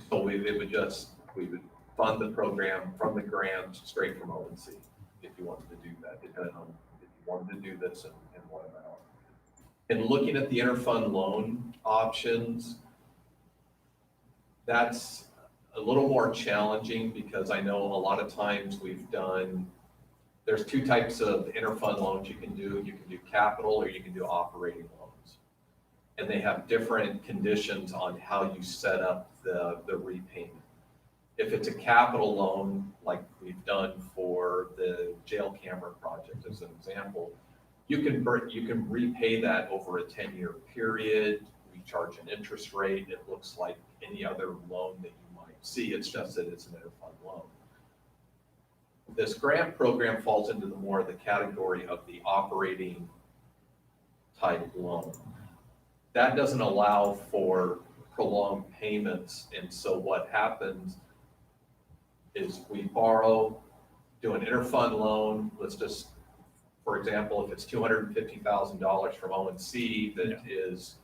So we would fund the program from the grant straight from ONC if you wanted to do that, depending on if you wanted to do this and what amount. And looking at the interfund loan options, that's a little more challenging, because I know a lot of times there's two types of interfund loans you can do. You can do capital or you can do operating loans. And they have different conditions on how you set up the repayment. If it's a capital loan, like we've done for the jail camera project as an example, you can repay that over a 10-year period. We charge an interest rate. It looks like any other loan that you might see. It's just that it's an interfund loan. This grant program falls into the category of the operating type loan. That doesn't allow for prolonged payments. And so what happens is we borrow, do an interfund loan. Let's just, for example, if it's $250,000 from ONC that is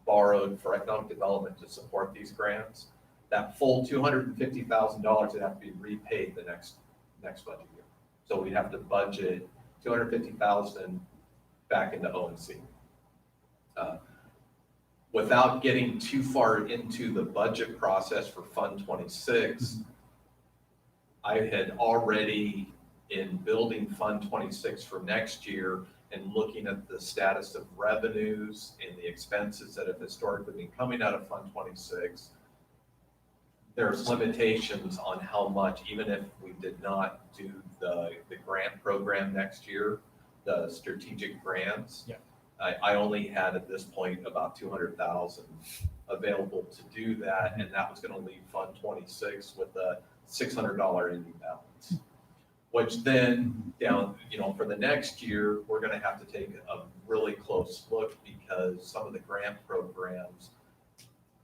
borrowed for economic development to support these grants, that full $250,000 would have to be repaid the next budget year. So we'd have to budget 250,000 back into O&C. Without getting too far into the budget process for Fund 26, I had already, in building Fund 26 for next year and looking at the status of revenues and the expenses that have historically been coming out of Fund 26, there's limitations on how much, even if we did not do the grant program next year, the strategic grants. Yeah. I only had at this point about 200,000 available to do that, and that was going to leave Fund 26 with a $600 ending balance. Which then down, for the next year, we're going to have to take a really close look because some of the grant programs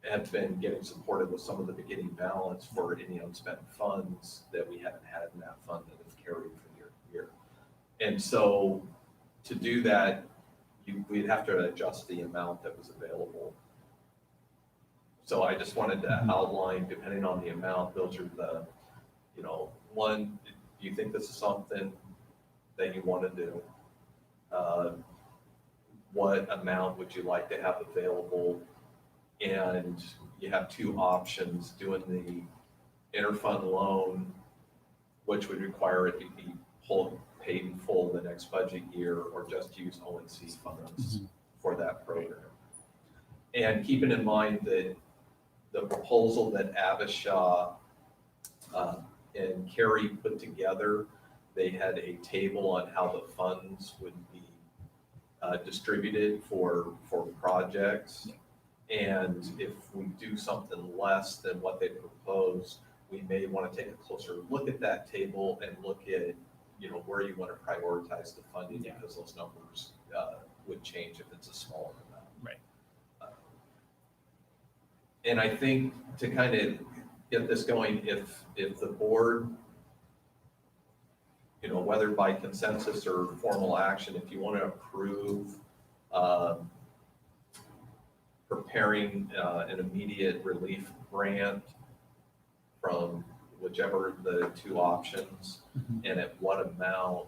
have been getting supported with some of the beginning balance for any unspent funds that we haven't had in that fund that have carried from year to year. And so to do that, we'd have to adjust the amount that was available. So I just wanted to outline, depending on the amount, those are the, one, do you think this is something that you want to do? What amount would you like to have available? And you have two options: doing the interfund loan, which would require it to be paid in full the next budget year, or just use O&C funds for that program. And keeping in mind that the proposal that Avishai and Carrie put together, they had a table on how the funds would be distributed for projects. And if we do something less than what they proposed, we may want to take a closer look at that table and look at, where you want to prioritize the funding, because those numbers would change if it's a smaller amount. Right. And I think to kind of get this going, if the board, whether by consensus or formal action, if you want to approve preparing an immediate relief grant from whichever the two options, and at what amount,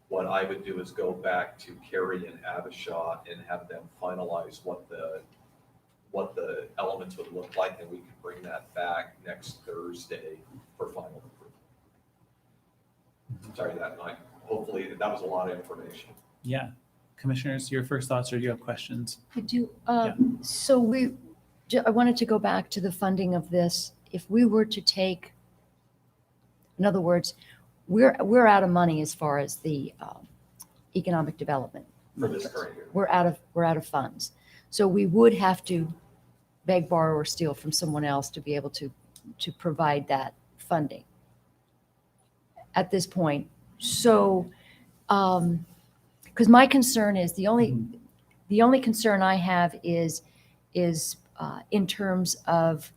what I would do is go back to Carrie and Avishai and have them finalize what the elements would look like, and we can bring that back next Thursday for final approval. Sorry, hopefully that was a lot of information. Yeah. Commissioners, your first thoughts, or do you have questions? I do. Yeah. So I wanted to go back to the funding of this. If we were to take, in other words, we're out of money as far as the economic development. For this current year. We're out of funds. So we would have to beg, borrow, or steal from someone else to be able to provide that funding at this point. So, because my concern is the only concern I have is in terms of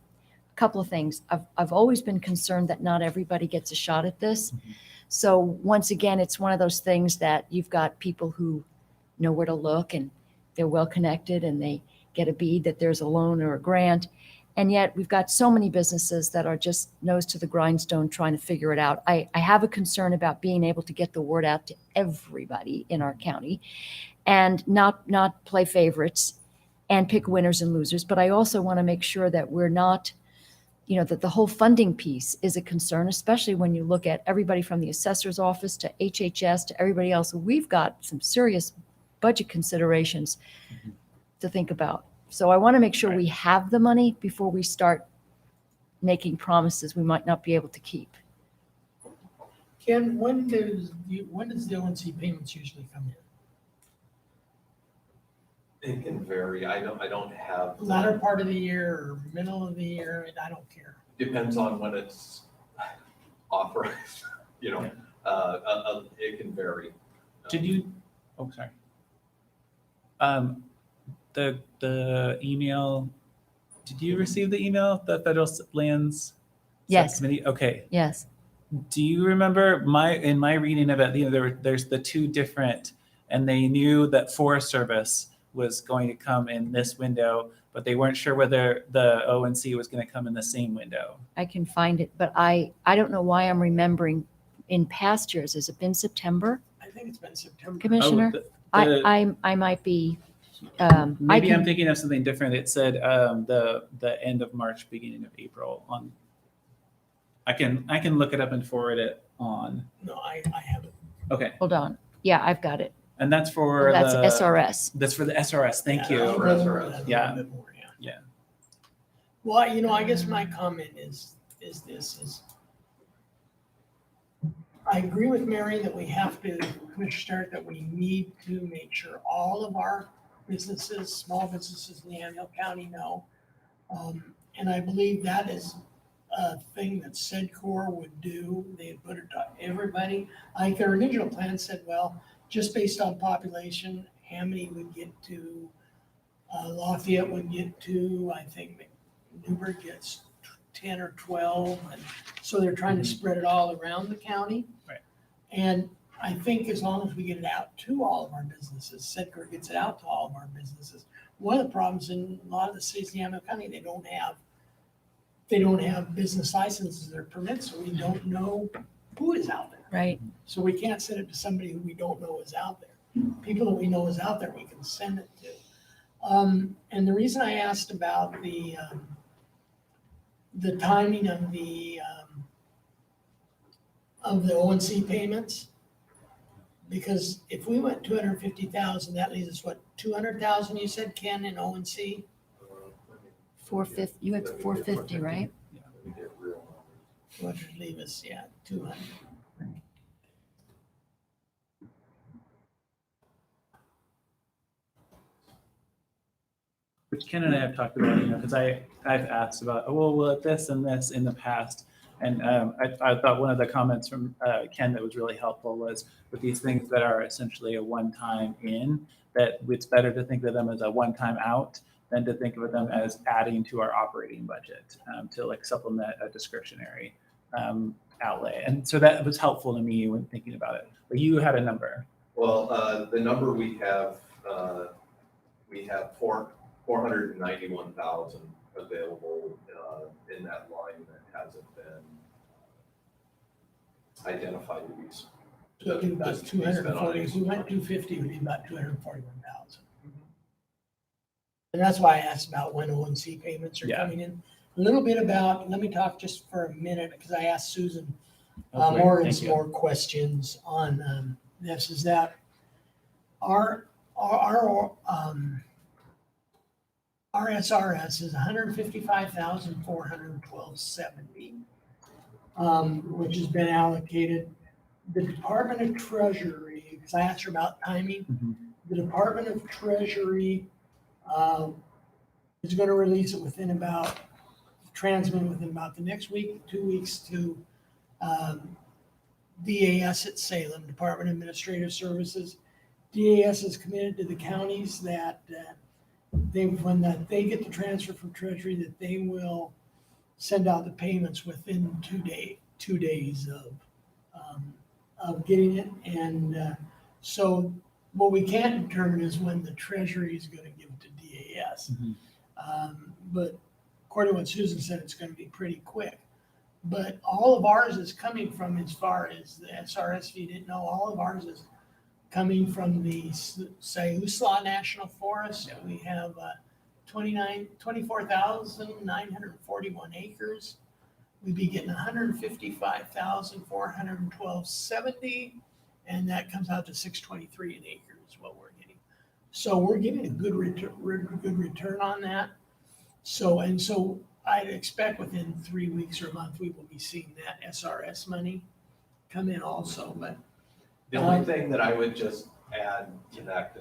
a couple of things. I've always been concerned that not everybody gets a shot at this. So once again, it's one of those things that you've got people who know where to look and they're well connected and they get a bead that there's a loan or a grant. And yet we've got so many businesses that are just nose to the grindstone trying to figure it out. I have a concern about being able to get the word out to everybody in our county and not play favorites and pick winners and losers. But I also want to make sure that we're not, that the whole funding piece is a concern, especially when you look at everybody from the assessor's office to HHS to everybody else. We've got some serious budget considerations to think about. So I want to make sure we have the money before we start making promises we might not be able to keep. Ken, when does the O&C payments usually come in? It can vary. I don't have. Latter part of the year or middle of the year, I don't care. Depends on when it's authorized, it can vary. Did you, oh, sorry. The email, did you receive the email, the Federal Lands Yes. Subcommittee? Okay. Yes. Do you remember in my reading of it, there's the two different, and they knew that Forest Service was going to come in this window, but they weren't sure whether the O&C was going to come in the same window. I can find it, but I don't know why I'm remembering in past years, has it been September, I think it's been September. Commissioner? Oh, I might be, maybe I'm can- thinking of something different. It said the end of March, beginning of April on. I can look it up and forward it on. No, I haven't. Okay, hold on. Yeah, I've got it. and that's for That's the SRS. That's for the SRS. Thank Yeah, you. I'll For go over SRS. that a Yeah. little bit more, yeah. Yeah. Well, I guess my comment is I agree with Mary that we have to, Commissioner Stark, that we need to make sure all of our businesses, small businesses in the Yamhill County know. And I believe that is a thing that SEDCOR would do. They'd put it to everybody. I think their original plan said, well, just based on population, Hammoney would get to, Lafayette would get to, I think Newburgh gets 10 or 12. And so they're trying to spread it all around the county. Right. And I think as long as we get it out to all of our businesses, SEDCOR gets it out to all of our businesses. One of the problems in a lot of the cities in Yamhill County, they don't have business licenses or permits, so we don't know who is out there. Right. So we can't send it to somebody who we don't know is out there. People that we know is out there, we can send it to. And the reason I asked about the timing of the ONC payments, because if we went 250,000, that leaves us what, 200,000 you said, Ken, in ONC? 450, you had 450, right? Let me get real numbers. What would leave us, 200. Which Ken and I have talked about, because I've asked about, oh, well, will it this and this in the past. And I thought one of the comments from Ken that was really helpful was with these things that are essentially a one-time in, that it's better to think of them as a one-time out than to think of them as adding to our operating budget to like supplement a discretionary outlay. And so that was helpful to me when thinking about it. But you had a number. Well, the number we have 491,000 available in that line that hasn't been identified to be. So it'd be about 240, if we went 250, it would be about 241,000. And that's why I asked about when ONC payments are Yeah. coming in. A little bit about, let me talk just for a minute, because I asked Susan Okay, Morgan thank some you. more questions on this, is that our SRS is 155,412.70, which has been allocated. The Department of Treasury, because I asked her about timing, the Department of Treasury is going to release it transmit within about the next week, 2 weeks to DAS at Salem, Department of Administrative Services. DAS is committed to the counties that when they get the transfer from Treasury, that they will send out the payments within 2 days of getting it. And so what we can't determine is when the Treasury is going to give it to DAS. But according to what Susan said, it's going to be pretty quick. But all of ours is coming from, as far as the SRS, if you didn't know, all of ours is coming from the Siuslaw National Forest. Yeah. We have 24,941 acres. We'd be getting 155,412.70, and that comes out to 623 an acre is what we're getting. So we're getting a good return on that. So I'd expect within 3 weeks or a month, we will be seeing that SRS money come in also, but. The only thing that I would just add to that,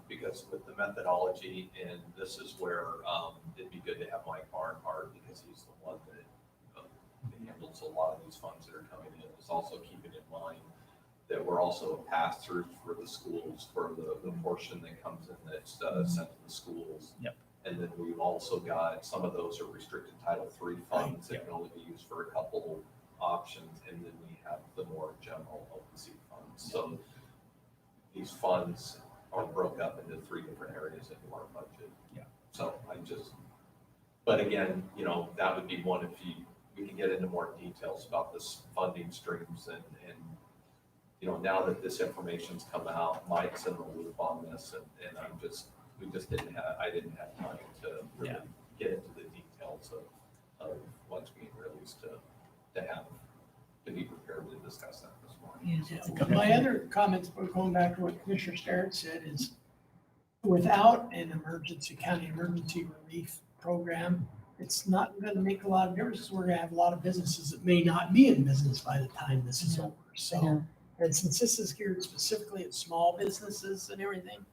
because with the methodology, and this is where it'd be good to have Mike Barnhart, because he's the one that handles a lot of these funds that are coming in, is also keeping in mind that we're also a pass-through for the schools for the portion that comes in that's sent to the schools. Yep. And then we've also got, some of those are restricted Title III funds that can only be used for a couple options, and then we have the more general open seat funds. So these funds are broke up into 3 different areas into our budget. Yeah. So but again, that would be one, if we can get into more details about this funding streams and, now that this information's come out, Mike's in the loop on this and I didn't have time to really Yeah. get into the details of what's being released to be prepared to discuss that this morning. Yeah. My other comments, going back to what Commissioner Starrett said, is without an county emergency relief program, it's not going to make a lot of difference. We're going to have a lot of businesses that may not be in business by the time this is over. So, Yeah. and since this is geared specifically at small businesses and everything,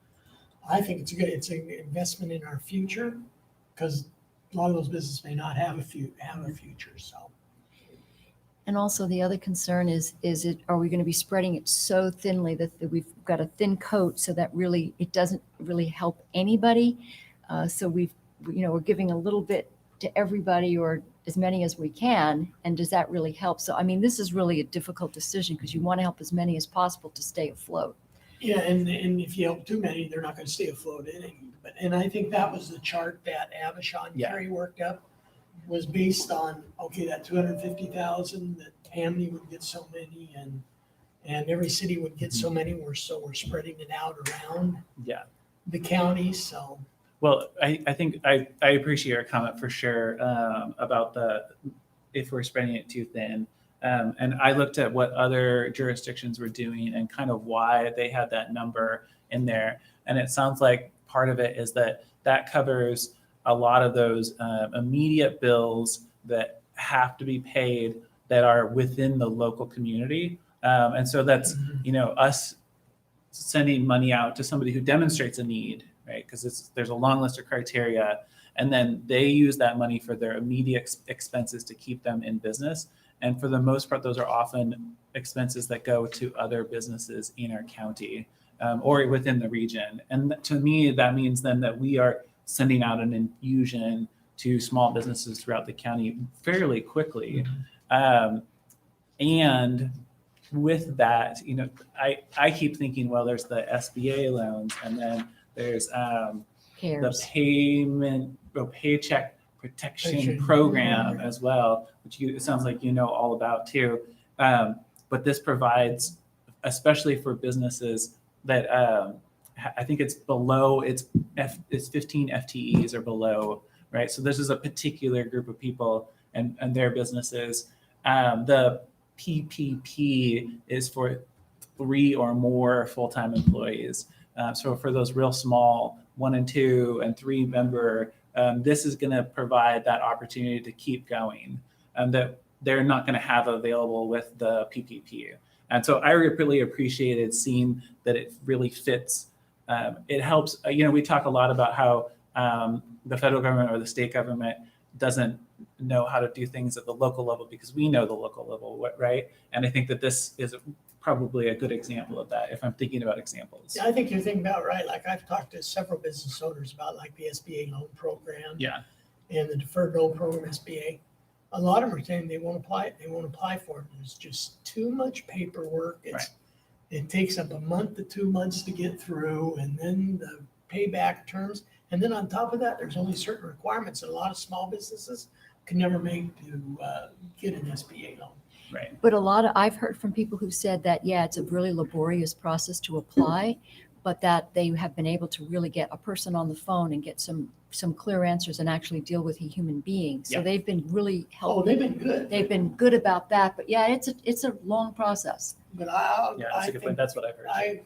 I think it's an investment in our future, because a lot of those businesses may not have a future. So, And also the other concern is are we going to be spreading it so thinly that we've got a thin coat so that really, it doesn't really help anybody? So we're giving a little bit to everybody or as many as we can. And does that really help? So, I mean, this is really a difficult decision because you want to help as many as possible to stay afloat. yeah, and if you help too many, they're not going to stay afloat anyway. And I think that was the chart that Avishon Yeah. Carey worked up, was based on, okay, that 250,000, that Hamley would get so many and every city would get so many. We're spreading it out around Yeah. the county. So, Well, I think I appreciate your comment for sure about if we're spreading it too thin. And I looked at what other jurisdictions were doing and kind of why they had that number in there. And it sounds like part of it is that covers a lot of those immediate bills that have to be paid that are within the local community. And so that's, us sending money out to somebody who demonstrates a need, right? Because there's a long list of criteria, and then they use that money for their immediate expenses to keep them in business. And for the most part, those are often expenses that go to other businesses in our county or within the region. And to me, that means then that we are sending out an infusion to small businesses throughout the county fairly quickly. And with that, I keep thinking, well, there's the SBA loans, and then there's the Paycheck Protection Program as well, which it sounds like all about too. But this provides, especially for businesses that I think it's below, it's 15 FTEs or below, right? So this is a particular group of people and their businesses. The PPP is for 3 or more full-time employees. So for those real small 1 and 2 and 3 member, this is going to provide that opportunity to keep going that they're not going to have available with the PPP. And so I really appreciated seeing that it really fits. It helps, we talk a lot about how the federal government or the state government doesn't know how to do things at the local level because we know the local level, right? And I think that this is probably a good example of that if I'm thinking about examples. yeah, I think you're thinking about right. Like I've talked to several business owners about like the SBA loan program Yeah. and the deferred loan program, SBA. A lot of them are saying they won't apply it. They won't apply for it. There's just too much paperwork. It takes up a month to 2 months to get through, and then the payback terms. And then on top of that, there's only certain requirements that a lot of small businesses can never make to get an SBA loan. Right. But I've heard from people who said that, yeah, it's a really laborious process to apply, but that they have been able to really get a person on the phone and get some clear answers and actually deal with a human being. So Yeah. they've been really Oh, helpful. they've been good. They've been good about that, but yeah, it's a long process. But Yeah, that's I a good point. think That's what I've heard. I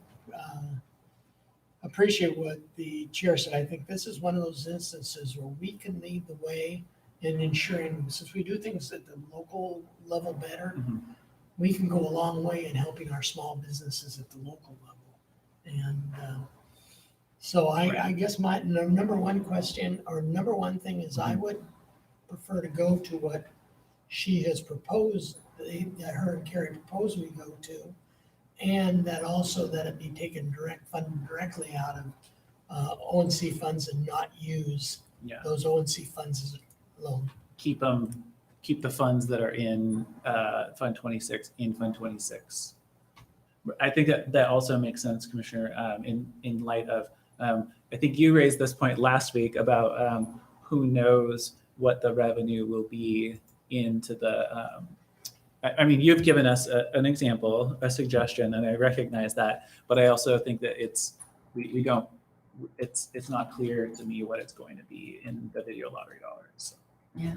appreciate what the chair said. I think this is one of those instances where we can lead the way in ensuring, since we do things at the local level better, Mhm. we can go a long way in helping our small businesses at the local level. And so I guess my number one question or number one thing is I would prefer to go to what she has proposed, that her and Carrie proposed we go to. And that also that it be funded directly out of ONC funds and not use Yeah. those ONC funds as a loan. Keep the funds that are in Fund 26 in Fund 26. I think that also makes sense, Commissioner, in light of, I think you raised this point last week about who knows what the revenue will be into the, I mean, you've given us an example, a suggestion, and I recognize that, but I also think that we don't, it's not clear to me what it's going to be in the video lottery dollars. So. Yeah.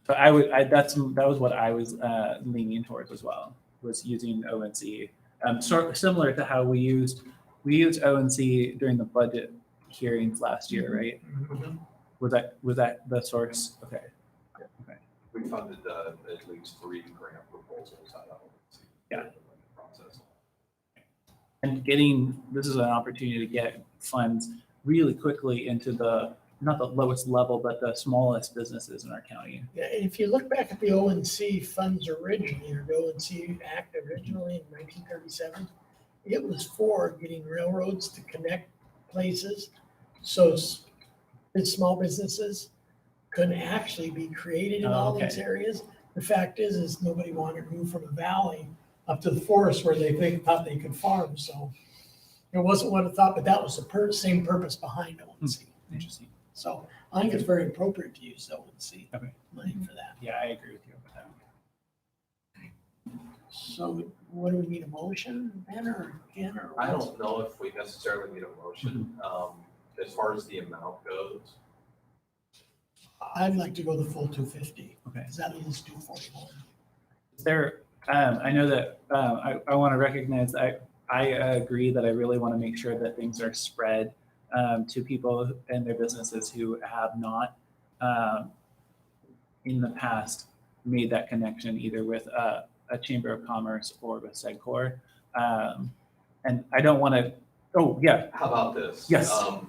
But that was what I was leaning towards as well, was using ONC. Sort of similar to how we used ONC during the budget hearings last year, right? Was that the source? Okay. Okay. We funded at least 3 grant proposals out of it. Yeah. Process. And this is an opportunity to get funds really quickly into not the lowest level, but the smallest businesses in our county. Yeah, and if you look back at the ONC funds originally, or the ONC Act originally in 1937, it was for getting railroads to connect places, so small businesses couldn't actually be created in all these areas. The fact is nobody wanted to move from a valley up to the forest where they thought they could farm. So it wasn't what I thought, but that was the same purpose behind ONC. Interesting. So I think it's very appropriate to use ONC money for that. Yeah, I agree with you about that. So what do we need, a motion then, or again, or? I don't know if we necessarily need a motion. As far as the amount goes, I'd like to go the full 250. Okay. Because that means 241. I know that I want to recognize that I agree that I really want to make sure that things are spread to people and their businesses who have not in the past made that connection either with a Chamber of Commerce or with SegCorp. And I don't want to, how about this? Yes. So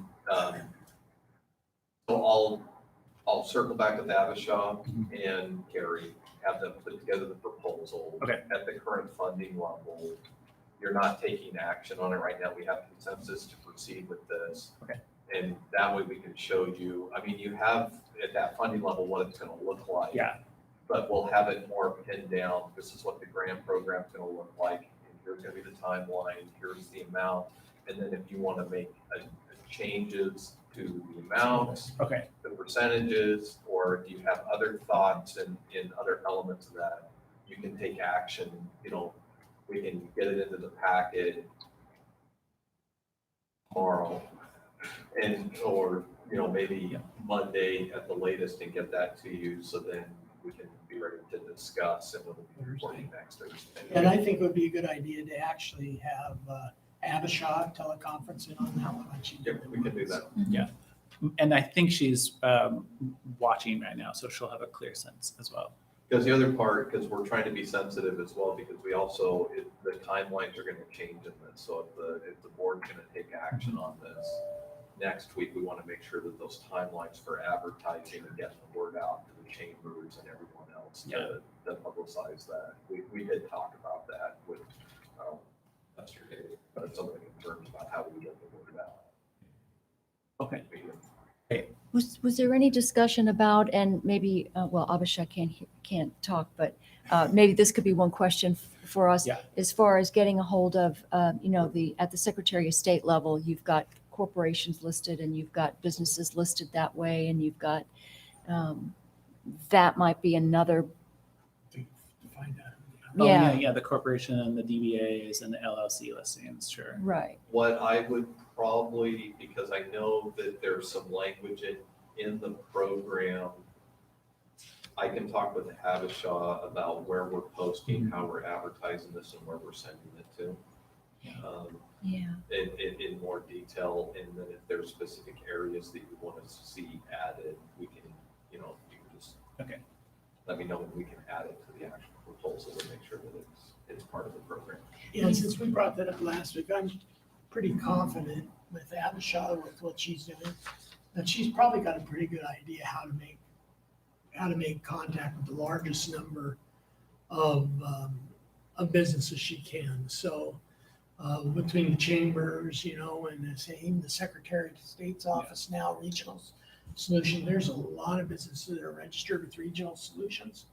I'll circle back with Abishaw and Gary, have them put together the proposal. Okay. At the current funding level, you're not taking action on it right now. We have consensus to proceed with this. Okay. And that way we can show you, I mean, you have at that funding level what it's going to look like. Yeah. But we'll have it more pinned down. This is what the grant program's going to look like. And here's going to be the timeline. Here's the amount. And then if you want to make changes to the amounts, Okay. the percentages, or if you have other thoughts and in other elements of that, you can take action. You know, we can get it into the packet tomorrow, or maybe Monday at the latest, and get that to you, so then we can be ready to discuss, and we'll be reporting next Thursday. And I think it would be a good idea to actually have Abishaw teleconference in on that one. Yep, we can do that. Yeah. And I think she's watching right now, so she'll have a clear sense as well. Because the other part, because we're trying to be sensitive as well, because we also, the timelines are going to change in this. So if the board's going to take action on this next week, we want to make sure that those timelines for advertising and getting the word out to the chambers and everyone else to publicize that. We did talk about that with yesterday, but something in terms about how we get the word out. Okay. Was there any discussion about, and maybe, Abhishek can't talk, but maybe this could be one question for us. Yeah. As far as getting a hold of, at the Secretary of State level, you've got corporations listed and you've got businesses listed that way, and you've got, that might be another. To find out. Yeah, the corporation and the DBAs and the LLC listings, sure. Right. What I would probably, because I know that there's some language in the program, I can talk with Abishaw about where we're posting, how we're advertising this, and where we're sending it to. In more detail, and then if there's specific areas that you want to see added, we can, you can just let me know when we can add it to the actual proposal and make sure that it's part of the program. Yeah, and since we brought that up last week, I'm pretty confident with Abishaw, with what she's doing, that she's probably got a pretty good idea how to make contact with the largest number of businesses she can. So between the chambers, and even the Secretary of State's office now, regional solution, there's a lot of businesses that are registered with regional solutions.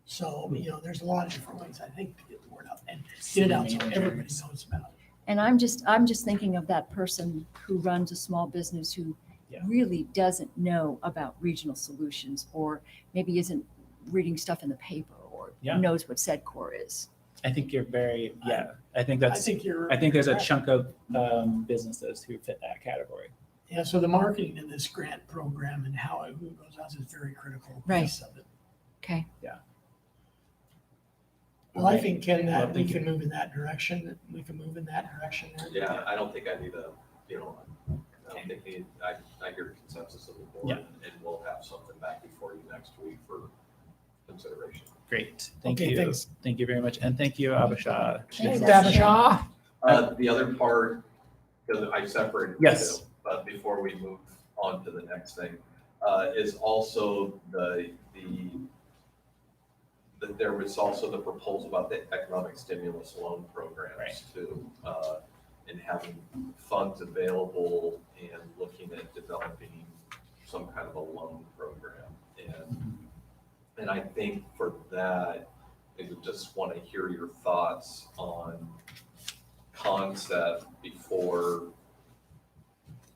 So, there's a lot of different ways, I think, to get the word out and get it out so everybody knows about it. And I'm just thinking of that person who runs a small business who really doesn't know about regional solutions, or maybe isn't reading stuff in the paper or Yeah. knows what SEDCOR is. I think you're very, I think I that's, think you're. I think there's a correct. chunk of businesses who fit that category. Yeah, so the marketing in this grant program and who goes out is a very critical piece of it. Okay. Well, I think, Ken, Well, that we can move in that direction. We can move in that direction there. Yeah, I don't think I need a, I don't think I hear consensus of the board, Yeah. and we'll have something back before you next week for consideration. Great. Thank Okay, you. thanks. Thank you very much. And thank you, Abhishek. Thanks, That's- Babashaw. The other part, because I separated the Yes. two, but before we move on to the next thing, is also there was also the proposal about the economic stimulus loan programs Right. too, and having funds available and looking at developing some kind of a loan program. And I think for that, I just want to hear your thoughts on concept before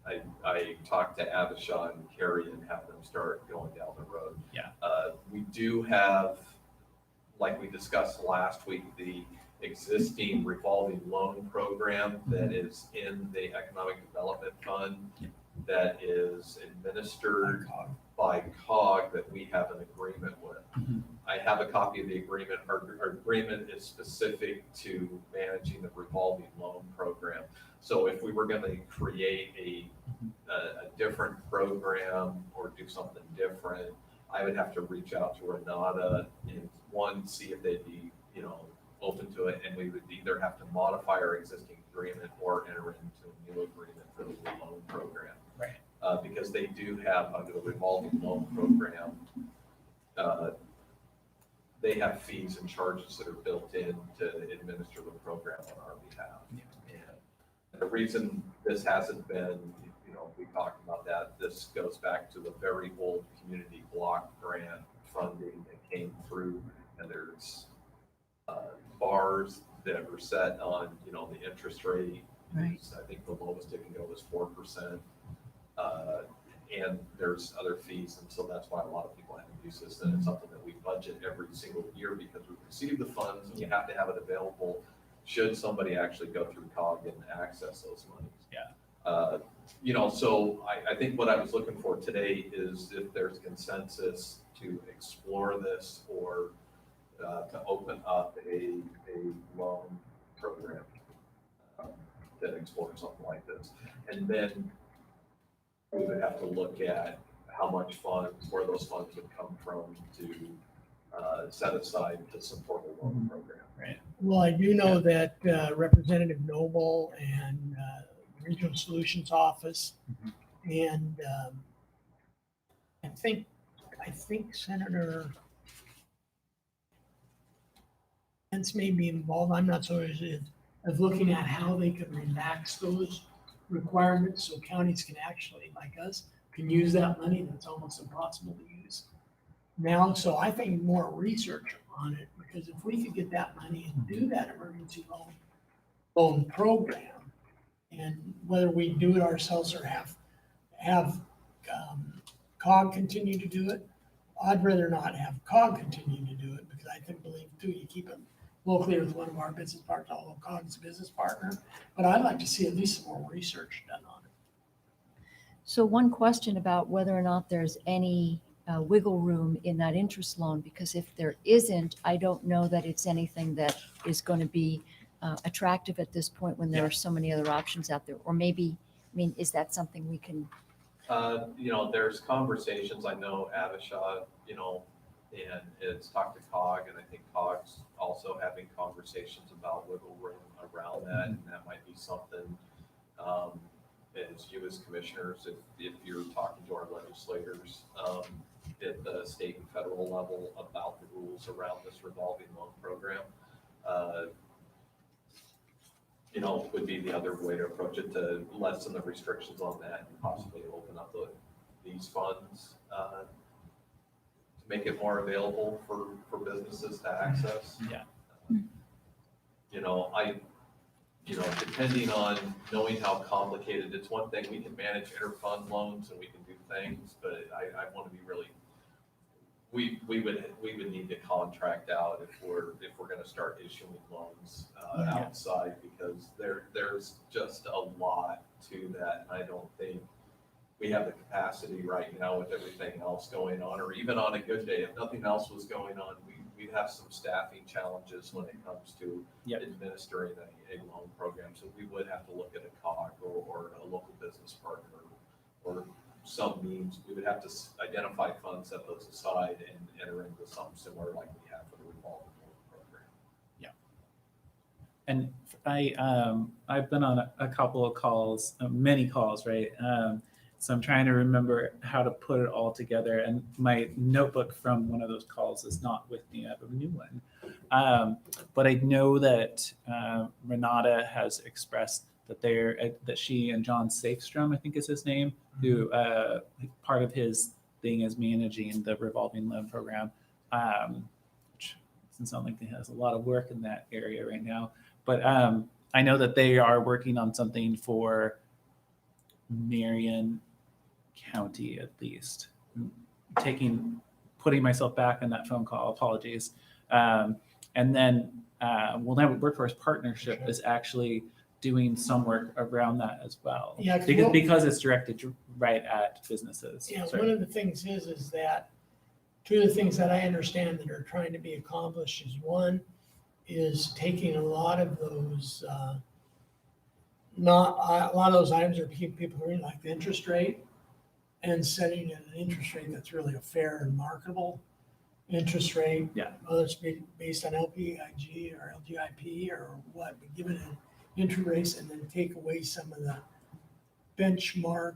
I talk to Abhishek and Carrie and have them start going down the road. Yeah. We do have, like we discussed last week, the existing revolving loan program that is in the Economic Development Fund that is administered by COG that we have an agreement with. Mhm. I have a copy of the agreement. Our agreement is specific to managing the revolving loan program. So if we were going to create a different program or do something different, I would have to reach out to Renata and see if they'd be, open to it. And we would either have to modify our existing agreement or enter into a new agreement for the loan program. Right. Because they do have, under the revolving loan program, they have fees and charges that are built in to administer the program on our behalf. And the reason this hasn't been, we talked about that, this goes back to the very old community block grant funding that came through, and there's bars that were set on, the interest rate. Right. I think the lowest it can go is 4%. And there's other fees, and so that's why a lot of people haven't used this. And it's something that we budget every single year because we receive the funds and we have to have it available should somebody actually go through COG and access those monies. Yeah. So I think what I was looking for today is if there's consensus to explore this or to open up a loan program that explores something like this. And then we would have to look at how much funds, where those funds would come from to set aside to support a loan program. Right. Well, I do know that Representative Noble and Regional Solutions Office and I think Senator Pence may be involved. I'm not so sure of looking at how they could relax those requirements so counties can actually, like us, can use that money that's almost impossible to use now. So I think more research on it, because if we could get that money and do that emergency loan program, and whether we do it ourselves or have COG continue to do it, I'd rather not have COG continue to do it, because I can believe too, you keep it locally with one of our business partners, although COG's a business partner, but I'd like to see at least some more research done on it. So one question about whether or not there's any wiggle room in that interest loan, because if there isn't, I don't know that it's anything that is going to be attractive at this point when there are so many other options out there. Or maybe, is that something we can? There's conversations, I know Abhishek, and it's talked to COG, and I think COG's also having conversations about wiggle room around that, and that might be something, as you as commissioners, if you're talking to our legislators at the state and federal level about the rules around this revolving loan program, would be the other way to approach it, to lessen the restrictions on that and possibly open up these funds to make it more available for businesses to access. Yeah. Depending on knowing how complicated, it's one thing, we can manage interfund loans and we can do things, but I want to be really, we would need to contract out if we're gonna start issuing loans outside, because there's just a lot to that. And I don't think we have the capacity right now with everything else going on, or even on a good day, if nothing else was going on, we'd have some staffing challenges when it comes to Yep. administering a loan program. So we would have to look at a COG or a local business partner or some means. We would have to identify funds, set those aside, and enter into something similar like we have for the revolving loan program. And I've been on a couple of calls, many calls, right? So I'm trying to remember how to put it all together. And my notebook from one of those calls is not with me. I have a new one. But I know that Renata has expressed that she and John Safestrom, I think is his name, who part of his thing is managing the revolving loan program, which doesn't sound like he has a lot of work in that area right now. But I know that they are working on something for Marion County, at least. Putting myself back in that phone call, apologies. And then Workforce Partnership is actually doing some work around that as well. Yeah, because it's directed right at businesses. Yeah, Sorry. one of the things is that two of the things that I understand that are trying to be accomplished is, one is taking a lot of those, a lot of those items are people who like the interest rate, and setting an interest rate that's really a fair and marketable interest rate. Yeah. Whether it's based on LPIG or LGIP or what, but give it an interest rate and then take away some of the benchmark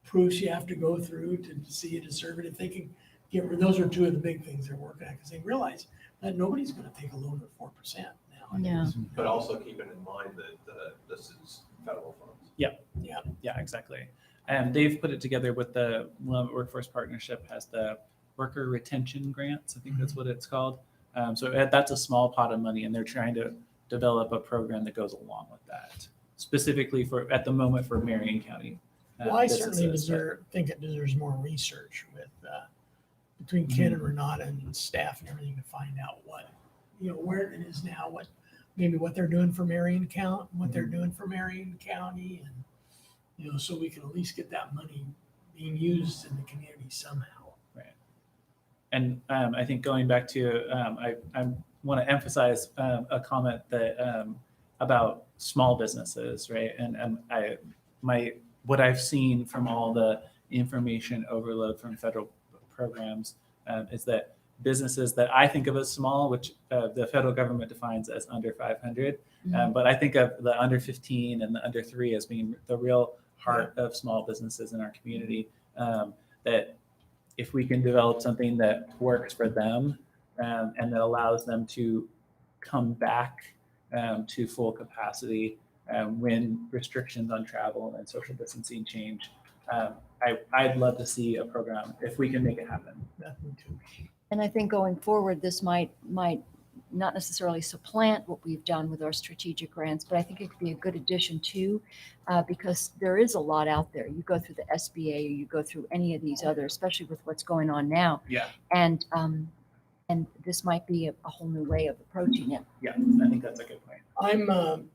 proofs you have to go through to see you deserve it. If they can get rid, those are two of the big things they're working on, because they realize that nobody's going to take a loan at 4% now. Yeah. But also keeping in mind that this is federal funds. Yeah, exactly. And they've put it together with the Workforce Partnership has the worker retention grants. I think that's what it's called. So that's a small pot of money, and they're trying to develop a program that goes along with that, specifically at the moment for Marion County. Well, I certainly businesses. think it deserves more research with between Ken and Renata and staff and everything to find out where it is now, what they're doing for Marion County, what they're doing for Marion County, and so we can at least get that money being used in the community somehow. Right. And I think going back to, I want to emphasize a comment that about small businesses, right? And what I've seen from all the information overload from federal programs is that businesses that I think of as small, which the federal government defines as under 500, but I think of the under 15 and the under 3 as being the real heart of small businesses in our community. That if we can develop something that works for them and that allows them to come back to full capacity when restrictions on travel and social distancing change, I'd love to see a program if we can make it happen. Nothing to. And I think going forward, this might not necessarily supplant what we've done with our strategic grants, but I think it could be a good addition too, because there is a lot out there. You go through the SBA or you go through any of these other, especially with what's going on now. Yeah. And this might be a whole new way of approaching it. Yeah, I think that's a good point. I'm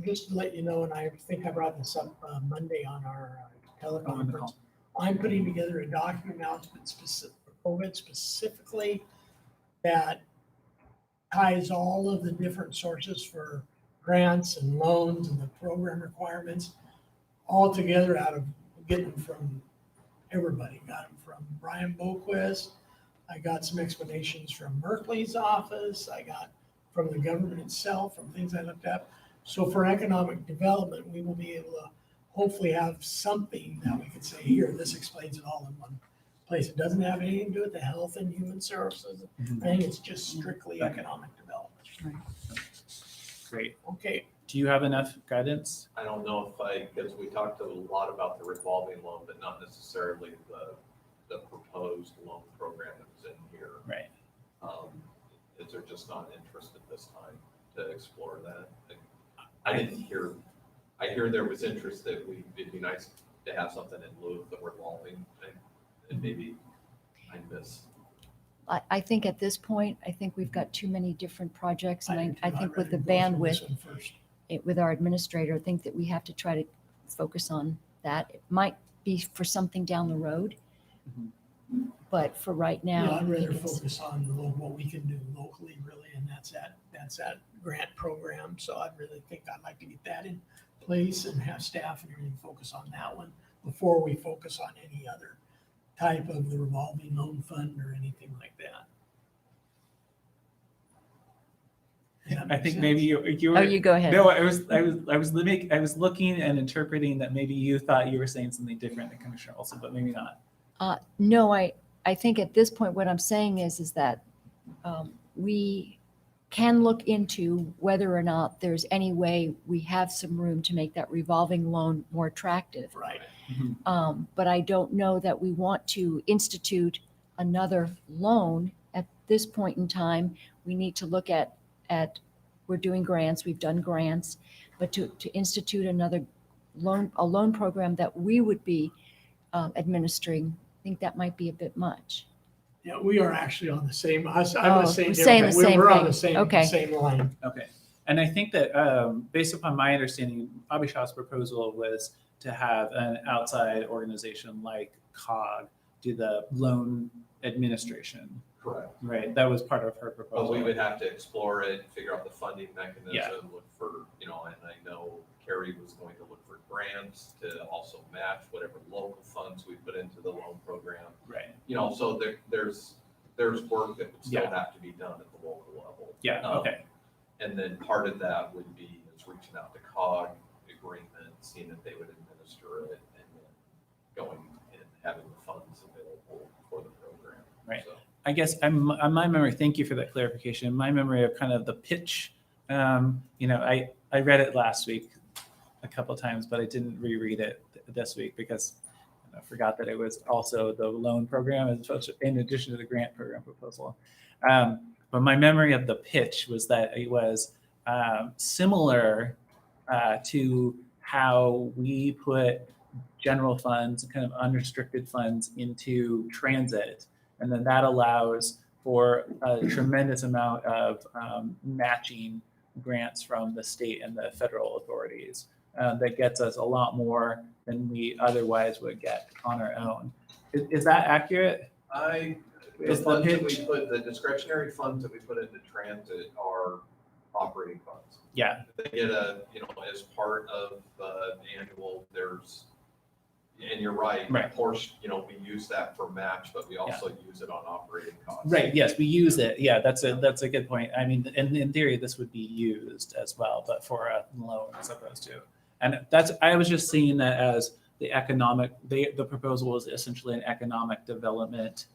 just to let you know, and I think I brought this up Monday on our teleconference. I'm putting together a document announcement specific for COVID specifically that ties all of the different sources for grants and loans and the program requirements all together out of getting from everybody. Got them from Brian Boquist. I got some explanations from Merkley's office. I got from the government itself, from things I looked up. So for economic development, we will be able to hopefully have something that we could say, here, this explains it all in one place. It doesn't have anything to do with the health and human services. I think it's just strictly economic development. Great. Okay, Do you have enough guidance? I don't know because we talked a lot about the revolving loan, but not necessarily the proposed loan program that was in here. Right. Is there just not interest at this time to explore that? I didn't hear, I hear there was interest that it'd be nice to have something in lieu of the revolving thing. And maybe miss? I think at this point, I think we've got too many different projects, and I I'd think with the rather go through this bandwidth, one first. with our administrator, I think that we have to try to focus on that. It might be for something down the road, but for right now. Yeah, I'd I think rather it's- focus on what we can do locally, really, and that's that grant program. So I really think I'd like to get that in place and have staff and everything focus on that one before we focus on any other type of the revolving loan fund or anything like that. Does that I make think sense? maybe you were. Oh, you go ahead. No, I was looking and interpreting that maybe you thought you were saying something different than Commissioner Olson, but maybe not. No, I think at this point, what I'm saying is that we can look into whether or not there's any way we have some room to make that revolving loan more attractive. Right. But I don't know that we want to institute another loan at this point in time. We need to look at, we're doing grants, we've done grants, but to institute another a loan program that we would be administering, I think that might be a bit much. Yeah, we are actually on the same, I'm Oh, the same. we're saying the same We're on thing. the same, Okay. same line. Okay. And I think that based upon my understanding, Bobby Shaw's proposal was to have an outside organization like COG do the loan administration, Correct. right? That was part of her proposal. But we would have to explore it, figure out the funding mechanism, Yeah. look for, and I know Carrie was going to look for grants to also match whatever local funds we put into the loan program. Right. So there's work that would still Yeah. have to be done at the local level. Yeah, okay. And then part of that would be is reaching out to COG agreement, seeing if they would administer it, and then going and having the funds available for the program. Right. So, I guess on my memory, thank you for that clarification. My memory of kind of the pitch, I read it last week a couple of times, but I didn't reread it this week because I forgot that it was also the loan program in addition to the grant program proposal. But my memory of the pitch was that it was similar to how we put general funds, kind of unrestricted funds into transit. And then that allows for a tremendous amount of matching grants from the state and the federal authorities. That gets us a lot more than we otherwise would get on our own. Is that accurate? the Is the funds that we pitch? put, the discretionary funds that we put into transit are operating funds. Yeah, They get as part of the annual, and you're right. Right. Of course, we use that for match, but we also use it on operating costs. right. Yes, we use it. Yeah, that's a good point. I mean, in theory, this would be used as well, but for a loan as opposed to. And I was just seeing that as the proposal was essentially an economic development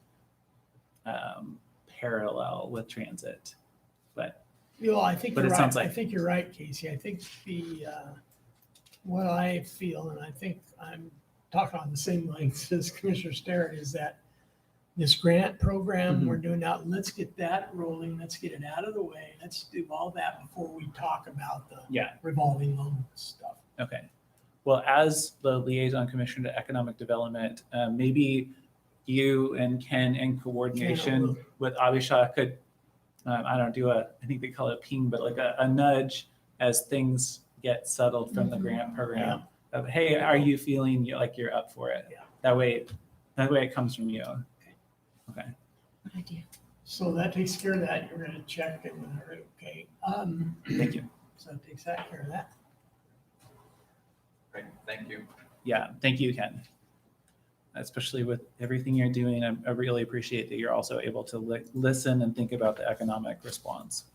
parallel with transit. But I think But you're it right. sounds like- I think you're right, Casey. I think what I feel, and I think I'm talking on the same lines as Commissioner Sterrett, is that this grant program Mhm. we're doing now, let's get that rolling. Let's get it out of the way. Let's do all that before we talk about the yeah, revolving loan stuff. okay. Well, as the liaison commissioner to economic development, maybe you and Ken in coordination with Abhishek could, I think they call it a ping, but like a nudge as things get settled from the grant program. Of, hey, are you feeling like you're up for it? Yeah. That way it comes from you. Okay. Good idea. So that takes care of that. You're going to check and we're okay. Thank you. So that takes that care of that. Great, thank you. Yeah, thank you, Ken. Especially with everything you're doing, I really appreciate that you're also able to listen and think about the economic response.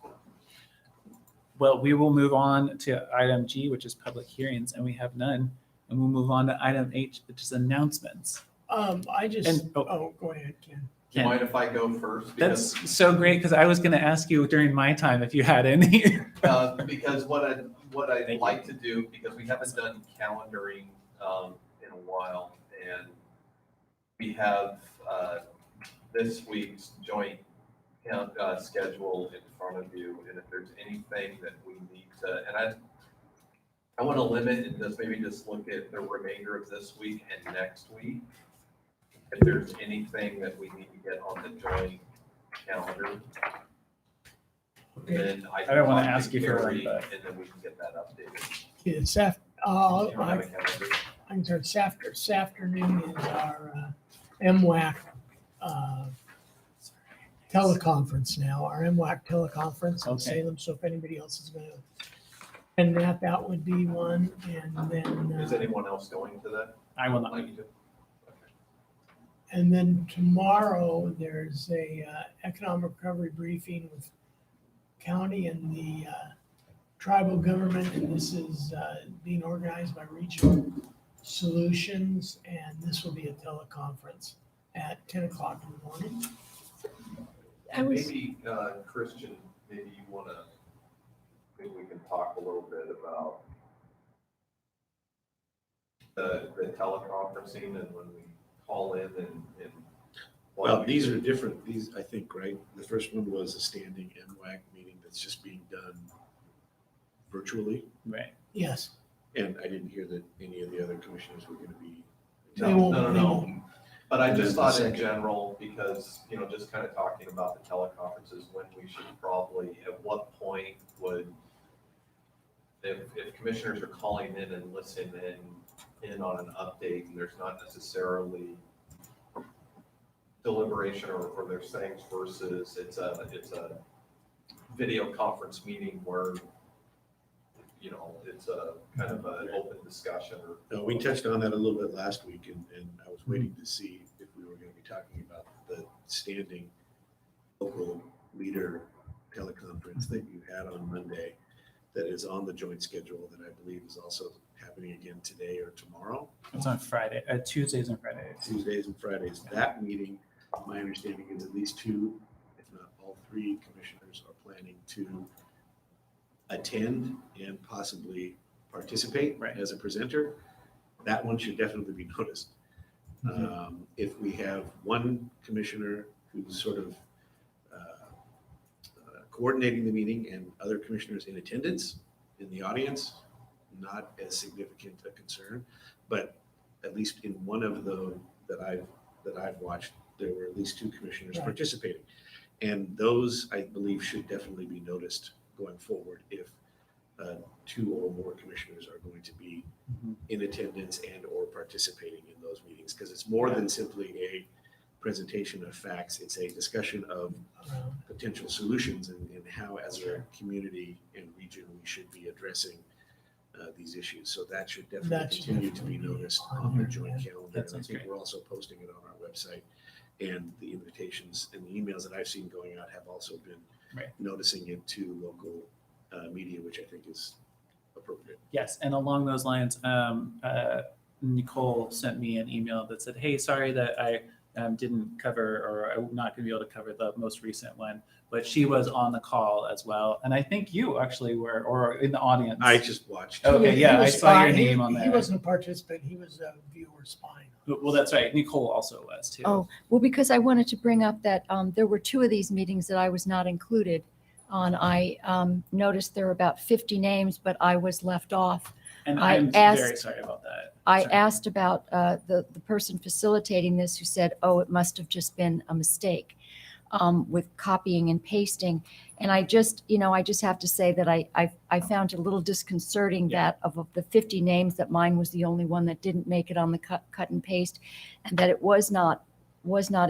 Well, we will move on to item G, which is public hearings, and we have none. And we'll move on to item H, which is announcements. I just, And- go ahead, Ken. Do you Ken, mind if I go first? that's so great because I was going to ask you during my time if you had any. Because what I'd Thank like to do, because we haven't done calendaring in a while, and we have this week's joint schedule in front of you, and if there's anything that we need to, and I want to limit and just maybe just look at the remainder of this week and next week. if there's anything that we need to get on the joint calendar, then I don't wanna can talk ask to you for one, Gary, but- and then we can get that updated. It's Do you have I a calendar? can start this afternoon is our MWAC teleconference now, our MWAC teleconference in Okay. Salem. So if anybody else is going to, and that would be one. And then, Is anyone else going to that? I will not. Like you? and then tomorrow there's a economic recovery briefing with county and the tribal government. And this is being organized by Regional Solutions. And this will be a teleconference at 10 o'clock in the morning. Maybe, Christian, maybe you wanna, maybe we can talk a little bit about the teleconferencing and when we call in and. Well, these are different, these, I think, right? The first one was a standing MWAC meeting that's just being done virtually. Right. Yes. And I didn't hear that any of the other commissioners were going to be. They No, won't- no, they no. won't. But I And just then the thought in second. general, because, just kind of talking about the teleconferences, when we should probably, at what point would, if commissioners are calling in and listening in on an update, and there's not necessarily deliberation or there's things versus it's a video conference meeting where, it's a kind of an open discussion or. No, we touched on that a little bit last week, and I was waiting to see if we were going to be talking about the standing local leader teleconference that you had on Monday that is on the joint schedule that I believe is also happening again today or tomorrow, It's on Friday, Tuesdays and Fridays. Tuesdays and Fridays. That meeting, my understanding is at least two, if not all three commissioners are planning to attend and possibly participate Right. as a presenter. That one should definitely be noticed. If we have one commissioner who's sort of coordinating the meeting and other commissioners in attendance in the audience, not as significant a concern, but at least in one of the that I've watched, there were at least two commissioners Right. participating. And those, I believe, should definitely be noticed going forward if two or more commissioners are going to be in attendance and or participating in those meetings, because it's more than simply a presentation of facts. It's a discussion of potential solutions and how as a community and region we should be addressing these issues. So that should definitely That should continue to definitely be be noticed on on the there, joint yeah. calendar. That And I sounds think great. we're also posting it on our website. And the invitations and the emails that I've seen going out have also been Right. noticing it to local media, which I think is appropriate. Yes, and along those lines, Nicole sent me an email that said, "Hey, sorry that I didn't cover, or I'm not going to be able to cover the most recent one," but she was on the call as well, and I think you actually were, or in the audience. I just watched. Okay, He yeah, I was saw your spying. name on He there. wasn't a participant, he was a viewer spying. Well, that's right. Nicole also was too. Oh, well, because I wanted to bring up that there were two of these meetings that I was not included on. I noticed there were about 50 names, but I was left off. and I I'm asked- very sorry about that. I Sorry. asked about the person facilitating this, who said, "Oh, it must have just been a mistake with copying and pasting." And I just have to say that I found it a little disconcerting Yeah. that of the 50 names, that mine was the only one that didn't make it on the cut and paste, and that it was not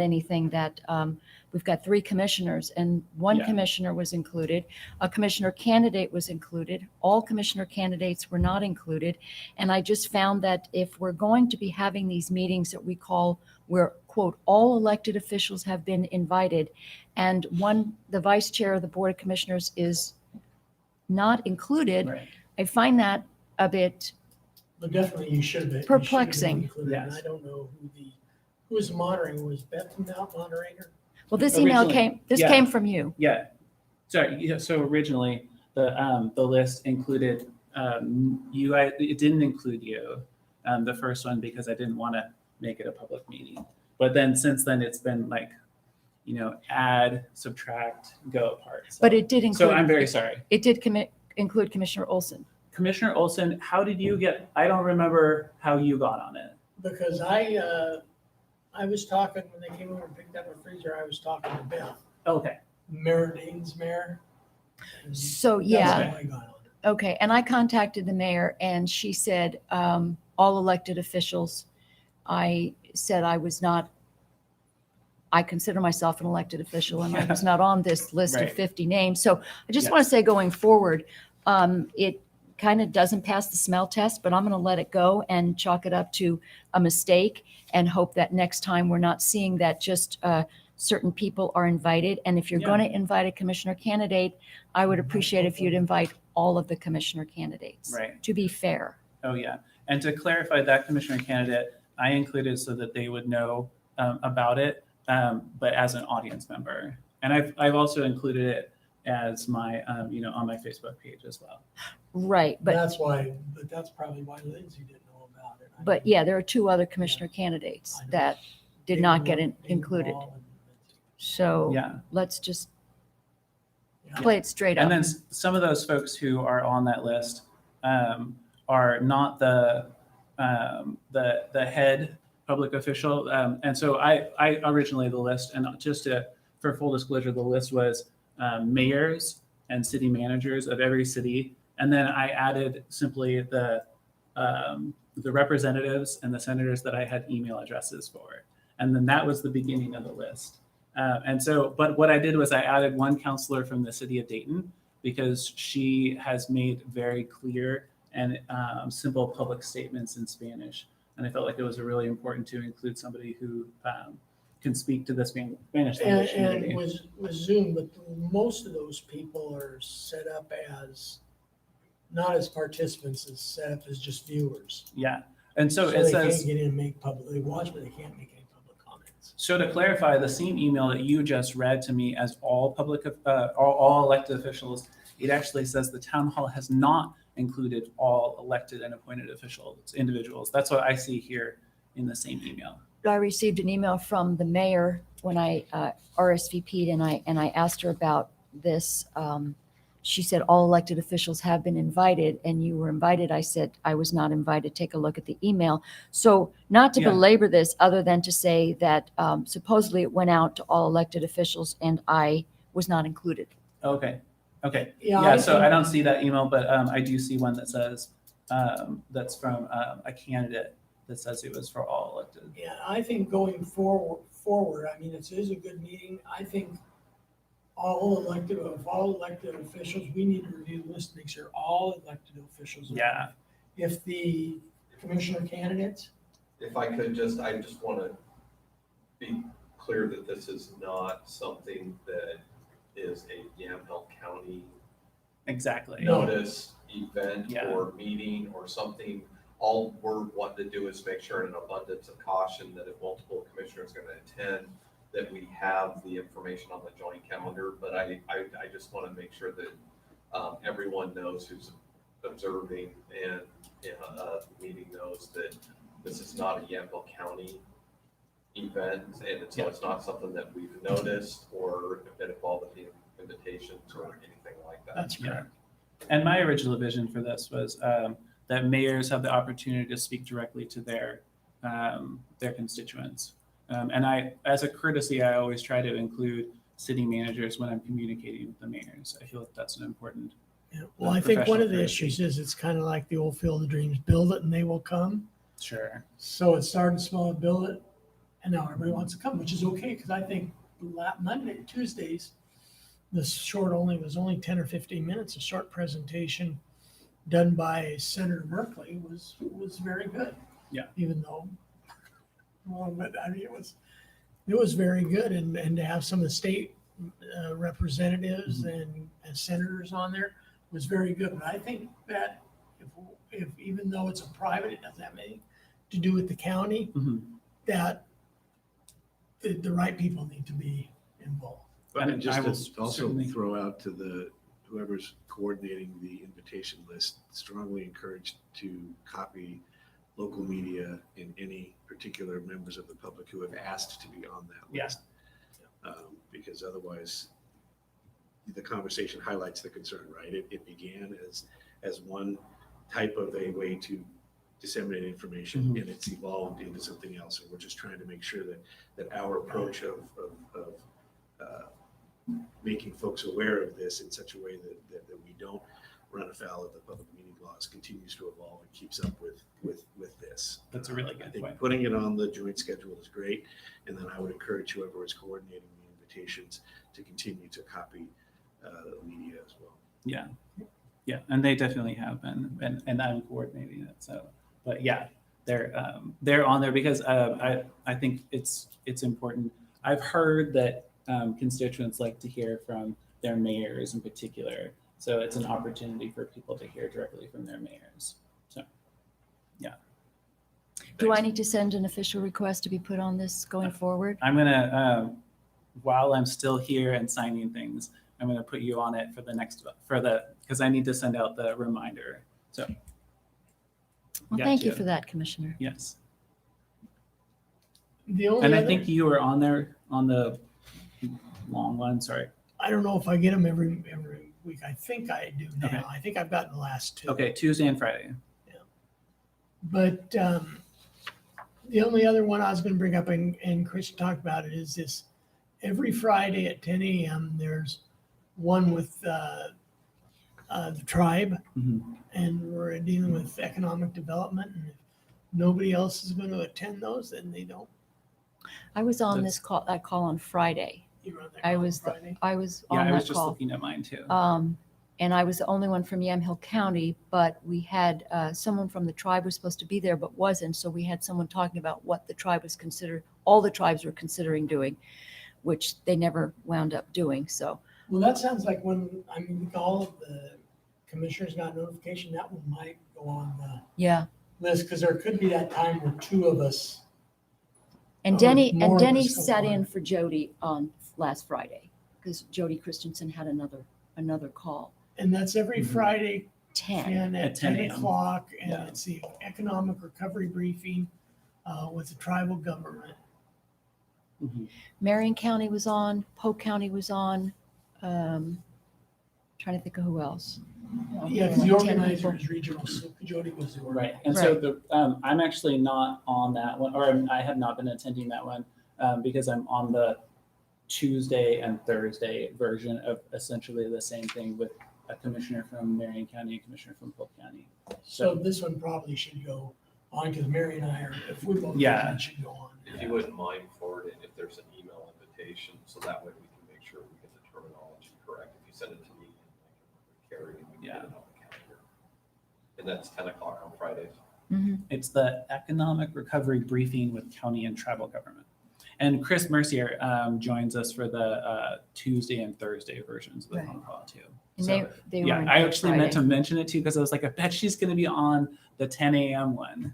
anything that we've got 3 commissioners, and one Yeah. commissioner was included. A commissioner candidate was included. All commissioner candidates were not included. And I just found that if we're going to be having these meetings that we call, where, quote, all elected officials have been invited, and the vice chair of the Board of Commissioners is not included, Right. I find that a bit, But definitely you should have been. Perplexing. included. And Yes. I don't know who was moderating. Was Beth the moderator? well, this email Originally, came yeah. from you. Yeah. Sorry. Yeah, so originally the list included you. It didn't include you, the first one, because I didn't want to make it a public meeting. But then since then it's been like, add, subtract, go apart. So, But it did include. so I'm very sorry. It did include Commissioner Olson. Commissioner Olson, how did you get? I don't remember how you got on it. Because I I was talking, when they came over and picked up a freezer, I was talking to Beth, Okay. Mayor Dane's mayor. and So, that's yeah, how I got on it. okay. And I contacted the mayor and she said, all elected officials, I said I was not, I consider myself an elected official and I was not on this list of Right. 50 names. So I just Yes. want to say going forward, it kind of doesn't pass the smell test, but I'm going to let it go and chalk it up to a mistake and hope that next time we're not seeing that just certain people are invited. And if you're Yeah. going to invite a commissioner candidate, I would appreciate if you'd invite all of the commissioner candidates. Right. To be fair. Oh, yeah. And to clarify, that commissioner candidate, I included so that they would know about it, but as an audience member. And I've also included it as my, on my Facebook page as well. Right. But That's probably why Lindsay didn't know about it. But yeah, there are two other commissioner candidates that did not get included. So Yeah. let's just Yeah. play it straight And up. then some of those folks who are on that list are not the head public official. And so I originally the list, and for full disclosure, the list was mayors and city managers of every city. And then I added simply the representatives and the senators that I had email addresses for. And then that was the beginning of the list. But what I did was I added one counselor from the city of Dayton because she has made very clear and simple public statements in Spanish. And I felt like it was really important to include somebody who can speak to the Spanish language community. And with Zoom, but most of those people are set up as, not as participants, as set up as just viewers. Yeah. And so So it they says, can't get in and make public, they watch, but they can't make any public comments. so to clarify, the same email that you just read to me as all elected officials, it actually says the town hall has not included all elected and appointed officials, individuals. That's what I see here in the same email. I received an email from the mayor when I RSVP'd and I asked her about this. She said all elected officials have been invited and you were invited. I said I was not invited. Take a look at the email. So not to Yeah. belabor this other than to say that supposedly it went out to all elected officials and I was not included. Okay. Yeah, Yeah, I so think- I don't see that email, but I do see one that says, that's from a candidate that says it was for all elected. Yeah, I think going forward, I mean, it is a good meeting. I think all elected officials, we need to review the list, make sure all elected officials. are- Yeah. If the commissioner candidates, If I just want to be clear that this is not something that is a Yamhill County Exactly. No. notice, event, Yeah. or meeting, or something. All we're wanting to do is make sure in an abundance of caution that if multiple commissioners are going to attend, that we have the information on the joint calendar. But I just want to make sure that everyone knows who's observing and the meeting knows that this is not a Yamhill County event, and so it's not something that we've noticed or been involved with the invitations or anything like that. that's Yeah. correct. And my original vision for this was that mayors have the opportunity to speak directly to their constituents. And as a courtesy, I always try to include city managers when I'm communicating with the mayors. I feel like that's an important. Yeah. Well, I think one of the Professional issues is it's kind of like the old Field of Dreams, build it and they will come. Sure. So it started small, build it, and now everybody wants to come, which is okay, because I think Tuesdays, was only 10 or 15 minutes, a short presentation done by Senator Merkley was very good. Yeah. Even though, well, but I mean, it was very good, and to have some of the state representatives and senators on there was very good. But I think that if even though it's a private, it doesn't have anything to do with the county, Mhm. that the right people need to be involved. And And just I will to also certainly- throw out to whoever's coordinating the invitation list, strongly encouraged to copy local media and any particular members of the public who have asked to be on that Yeah. list. Because otherwise, the conversation highlights the concern, right? It began as one type of a way to disseminate information, and it's evolved into something else. And we're just trying to make sure that our approach of making folks aware of this in such a way that we don't run afoul of the public meeting laws continues to evolve and keeps up with this. That's a really good I think point. putting it on the joint schedule is great. And then I would encourage whoever is coordinating the invitations to continue to copy the media as well. Yeah. Yeah. And they definitely have been, and I'm coordinating it. So, but yeah, they're on there because I think it's important. I've heard that constituents like to hear from their mayors in particular. So it's an opportunity for people to hear directly from their mayors. So, yeah. Do I need to send an official request to be put on this going forward? I'm gonna, while I'm still here and signing things, I'm gonna put you on it for because I need to send out the reminder. So, Well, thank you Gotcha. for that, Commissioner. yes. The only And I other, think you were on there on the long one, sorry. I don't know if I get them every week. I think I do now. Okay. I think I've gotten the last two. Okay, Tuesday and Friday. But the only other one I was going to bring up, and Chris talked about it, is this every Friday at 10 a.m. there's one with the tribe, Mhm. and we're dealing with economic development. And if nobody else is going to attend those, then they don't. I was on That's- that call on Friday. You run that I on was Friday. I was Yeah, on I was that just call. looking at mine too. And I was the only one from Yamhill County, but we had someone from the tribe was supposed to be there, but wasn't. So we had someone talking about what the tribe was all the tribes were considering doing, which they never wound up doing. So, Well, that sounds like when all of the commissioners got notification, that one might go on the yeah. list, because there could be that time where two of us. And Oh, Denny more of Denny us go sat on. in for Jody on last Friday because Jody Christensen had another call. And that's every Mhm. Friday 10. at At 10 10 a.m. o'clock, and Yeah. it's the economic recovery briefing with the tribal government. Mhm. Marion County was on, Polk County was on. Trying to think of who else. Yeah, because the 10 organizer people. is regional, so Jody was the Right, organizer. and so I'm actually not on that one, or I have not been attending that one because I'm on the Tuesday and Thursday version of essentially the same thing with a commissioner from Marion County and commissioner from Polk County. So this one probably should go on, because Mary and I are, if we both, Yeah. it should go on. If you wouldn't mind forwarding, if there's an email invitation, so that way we can make sure we get the terminology correct. If you send it to me, I can carry it, we can get it on the calendar. And that's 10 o'clock on Fridays. Mhm. It's the economic recovery briefing with county and tribal government. And Chris Mercier joins us for the Tuesday and Thursday versions of the Right. phone call too. And So, they were yeah, on I actually meant to Friday. mention it too because I was like, I bet she's going to be on the 10 a.m. one.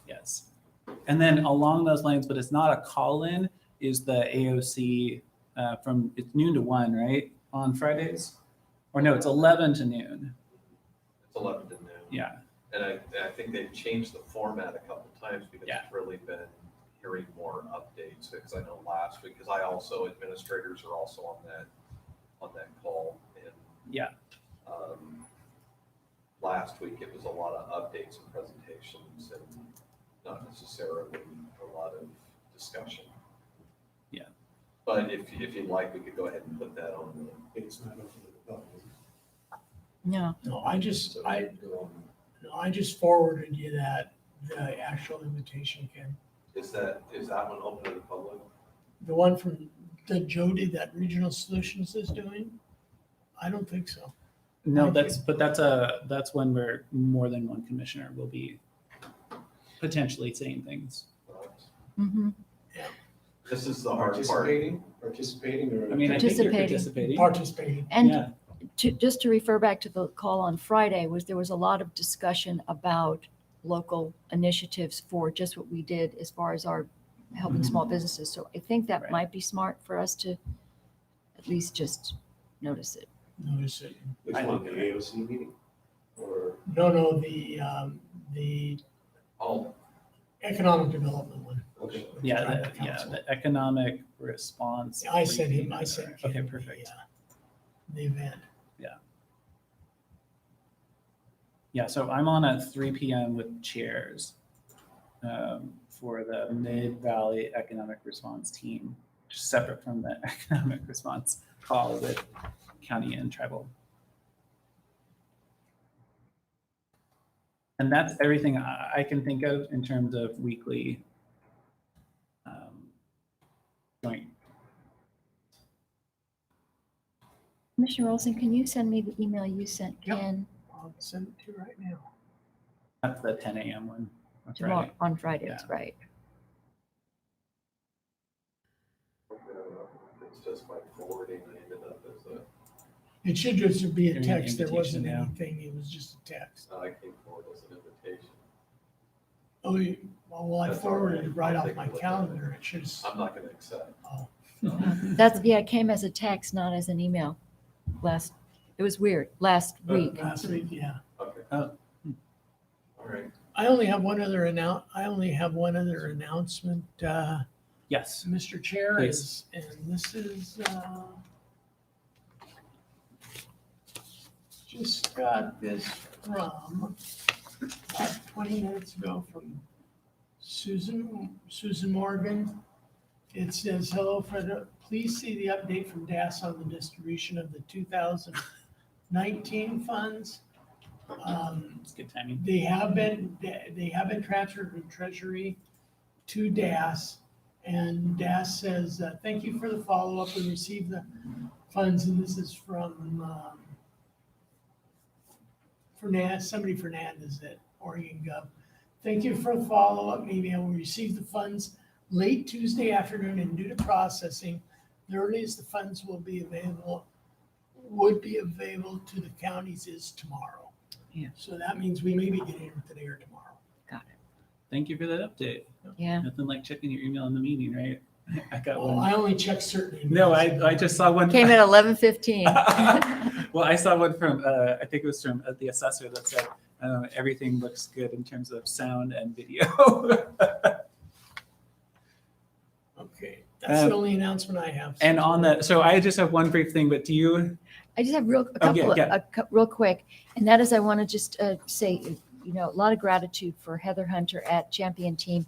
Yes. And then along those lines, but it's not a call-in, is the AOC it's noon to 1, right? On Fridays? Or no, it's 11 to noon. It's 11 to noon. Yeah. And I think they've changed the format a couple times because Yeah. it's really been hearing more updates. Because I know last week, because administrators are also on that call. And Yeah. last week it was a lot of updates and presentations and not necessarily a lot of discussion. Yeah. But if you'd like, we could go ahead and put that on It's not open to the public. No. No, I just forwarded you the actual invitation, Ken. Is that one open to the public? The one from the Jody that Regional Solutions is doing? I don't think so. No, Okay. that's when we're more than one commissioner will be potentially saying things. Hmm. This is the hard part. Participating or? I mean, I think you're Participating. participating. Participating. And Yeah. just to refer back to the call on Friday, there was a lot of discussion about local initiatives for just what we did as far as our helping small businesses. So I think that Right. might be smart for us to at least just notice it. Notice it. Which I one, think the AOC meeting? Or? No, the Oh, economic development one. Okay. Yeah, Tribal the Council. economic response. I sent him, briefing. I sent Okay, Ken perfect. the event. Yeah, so I'm on at 3 p.m. with chairs for the Mid-Valley Economic Response Team, just separate from the economic response call with county and tribal. And that's everything I can think of in terms of weekly joint. Commissioner Olson, can you send me the email you sent Yep. Ken I'll send it to you right now. That's the 10 a.m. one on tomorrow, Friday. on Friday? That's Yeah. right. It's just by forwarding, I ended up as a, It should just be a An text. There invitation, wasn't yeah. anything. It was just a text. I came forward as an invitation. Oh, well, I That's all forwarded right. it right I'll off take a my look at it. calendar. It should, I'm not gonna accept. oh, It came as a text, not as an email. It was weird, last week. last week, yeah. Okay. Oh. All right. I only have one other announcement, Yes. Mr. Chair, Please. and this is, just got this from about 20 minutes ago from Susan Morgan. It says, hello, Fred, please see the update from DAS on the distribution of the 2019 funds. It's good timing. They have been transferred from Treasury to DAS, and DAS says, thank you for the follow-up. We received the funds, and this is from Fernandez at Oregon Gov. Thank you for the follow-up email. We received the funds late Tuesday afternoon, and due to processing, the earliest the funds would be available to the counties is tomorrow. Yeah. So that means we may be getting it today or tomorrow. Got it. Thank you for that update. Yeah. Nothing like checking your email in the meeting, right? I got Well, one. I only check certain emails. No, I just saw one. Came at 11:15. Well, I saw one from, I think it was from the assessor that said, everything looks good in terms of sound and video. Okay, that's the only announcement I have. And on that, so I just have one brief thing, but do you, I just have real quick, and that is I want to just say, a lot of gratitude for Heather Hunter at Champion Team.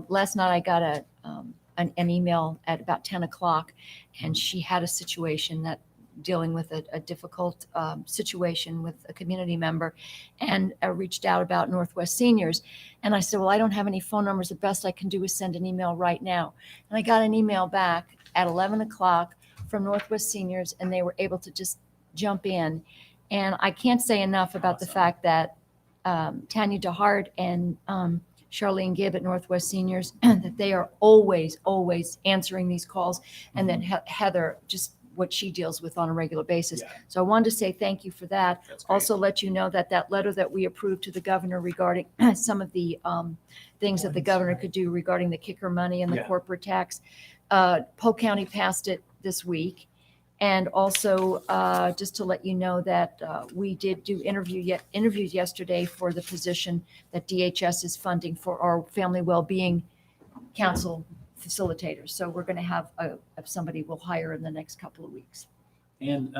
Last night I got an email at about 10 o'clock, and she had a situation that dealing with a difficult situation with a community member, and reached out about Northwest Seniors. And I said, well, I don't have any phone numbers. The best I can do is send an email right now. And I got an email back at 11 o'clock from Northwest Seniors, and they were able to just jump in. And I can't say enough about the Awesome. fact that Tanya DeHart and Charlene Gibb at Northwest Seniors, that they are always answering these calls, and that Heather, just what she deals with on a regular basis. Yeah. So I wanted to say thank you for that. That's great. Also let you know that letter that we approved to the governor regarding some of the things that the governor could do regarding the kicker money and the Yeah. corporate tax, Polk County passed it this week. And also, just to let you know that we did do interviews yesterday for the position that DHS is funding for our Family Wellbeing Council facilitators. So we're going to have somebody we'll hire in the next couple of weeks. and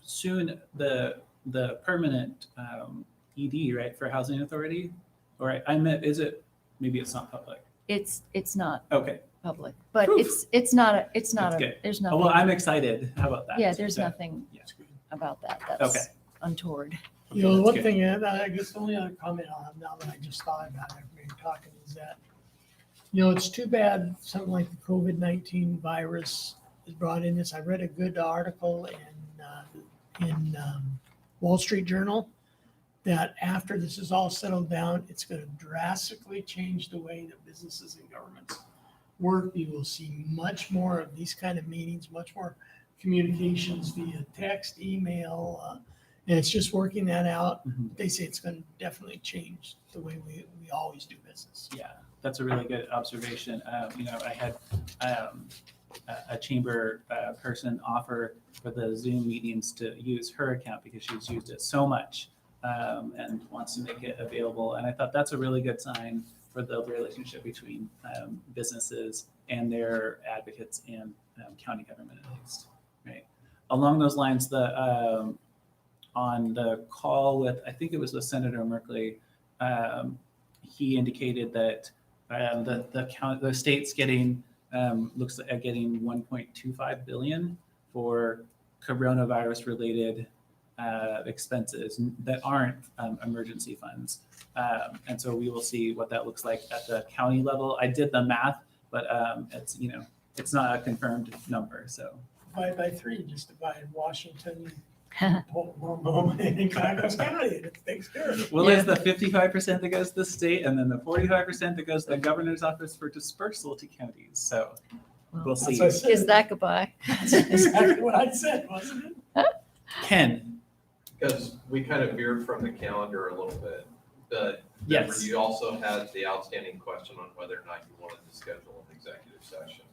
soon the permanent ED, right, for Housing Authority? Or I meant, maybe it's not public? It's not Okay. public, but Whew. it's not That's good. there's Oh, nothing. well, I'm excited. How about that? Yeah, there's So, nothing yeah. about that. Okay. That's untoward. You know, the That's one good. thing, I guess the only other comment I'll have now that I just thought about it, when you're talking, is that, it's too bad something like the COVID-19 virus is brought in this. I read a good article in Wall Street Journal that after this is all settled down, it's going to drastically change the way that businesses and governments work. You will see much more of these kind of meetings, much more communications via text, email, and it's just working that out. Mhm. They say it's going to definitely change the way we always do business. Yeah, that's a really good observation. I had a chamber person offer for the Zoom meetings to use her account because she's used it so much and wants to make it available. And I thought that's a really good sign for the relationship between businesses and their advocates and county government, at least, right? Along those lines, on the call with, I think it was with Senator Merkley, he indicated that the state's getting looks at getting 1.25 billion for coronavirus related expenses that aren't emergency funds. And so we will see what that looks like at the county level. I did the math, but it's, it's not a confirmed number. So Divide by 3, just divide Washington, Oklahoma, and Congress County, and it takes care of it. well, it's the 55% that goes to the state, and then the 45% that goes to the governor's office for dispersal to counties. So we'll That's see. what I said. Is that goodbye? That's exactly what I said, wasn't it? Ken, Because we kind of veered from the calendar a little bit. But Yes. you also had the outstanding question on whether or not you wanted to schedule an executive session.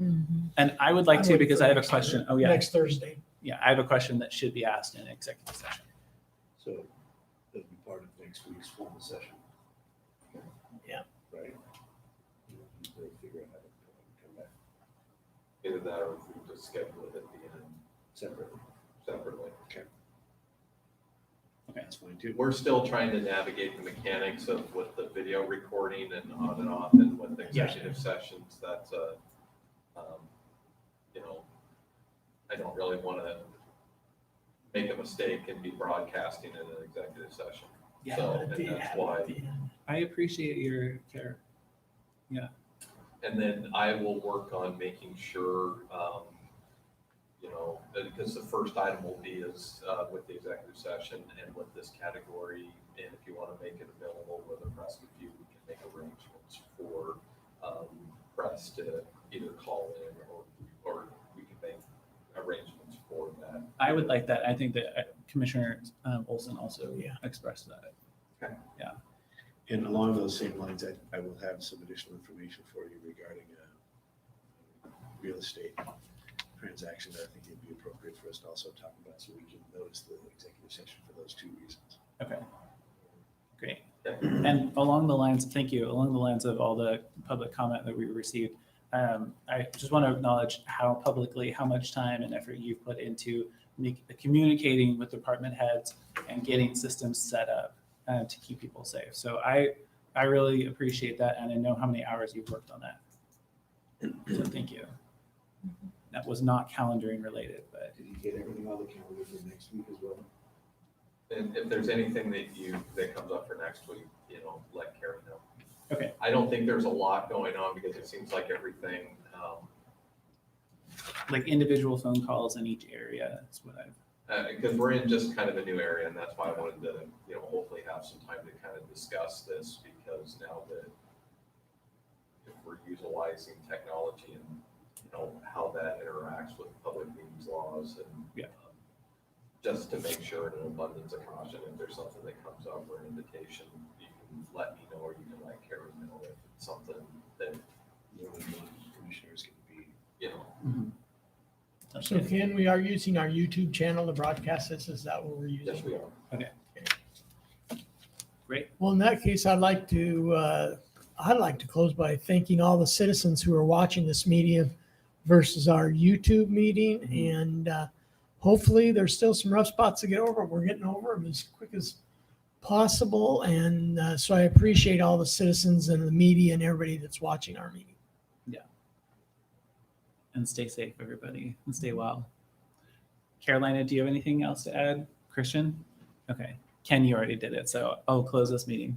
Mhm. and I would like I'm to, waiting because for I have a next question. Thursday. Oh yeah, Next Thursday. yeah, I have a question that should be asked in executive session. So that'll be part of next week's formal session. Yeah. Right? We'll figure out how to come back Either that or if we just schedule it at the end separately. separately. That's fine too. We're still trying to navigate the mechanics of with the video recording and on and off and with executive sessions. That's I don't really want to make a mistake and be broadcasting in an executive session. Yeah, So, At and the that's end, why. at the end. I appreciate your care. And then I will work on making sure, because the first item will be is with the executive session and with this category. And if you want to make it available with a press review, we can make arrangements for press to either call in or we can make arrangements for that. I would like that. I think that Commissioner Olson also Yeah. expressed that. And along those same lines, I will have some additional information for you regarding a real estate transaction that I think it'd be appropriate for us to also talk about, so we can notice the executive session for those 2 reasons. Okay, great. And along the lines, thank you, along the lines of all the public comment that we received, I just want to acknowledge how much time and effort you've put into communicating with department heads and getting systems set up to keep people safe. So I really appreciate that, and I know how many hours you've worked on that. So thank you. That was not calendaring related, but Did you get everything on the calendar for next week as well? And if there's anything that comes up for next week, let Carrie know. okay. I don't think there's a lot going on because it seems like everything, Like individual phone calls in each area is what I've. because we're in just kind of a new area, and that's why I wanted to, hopefully have some time to kind of discuss this, because now that if we're utilizing technology and, how that interacts with public meetings laws and Yeah. Just to make sure in an abundance of caution, if there's something that comes up or an invitation, you can let me know, or you can let Carrie know if it's something that, Commissioners can be. So Ken, we are using our YouTube channel to broadcast this. Is that what we're using? yes, we are. Great. Well, in that case, I'd like to close by thanking all the citizens who are watching this meeting versus our YouTube meeting. And hopefully there's still some rough spots to get over. We're getting over them as quick as possible. And so I appreciate all the citizens and the media and everybody that's watching our meeting. And stay safe, everybody, and stay well. Carolina, do you have anything else to add? Christian? Okay. Ken, you already did it, so I'll close this meeting.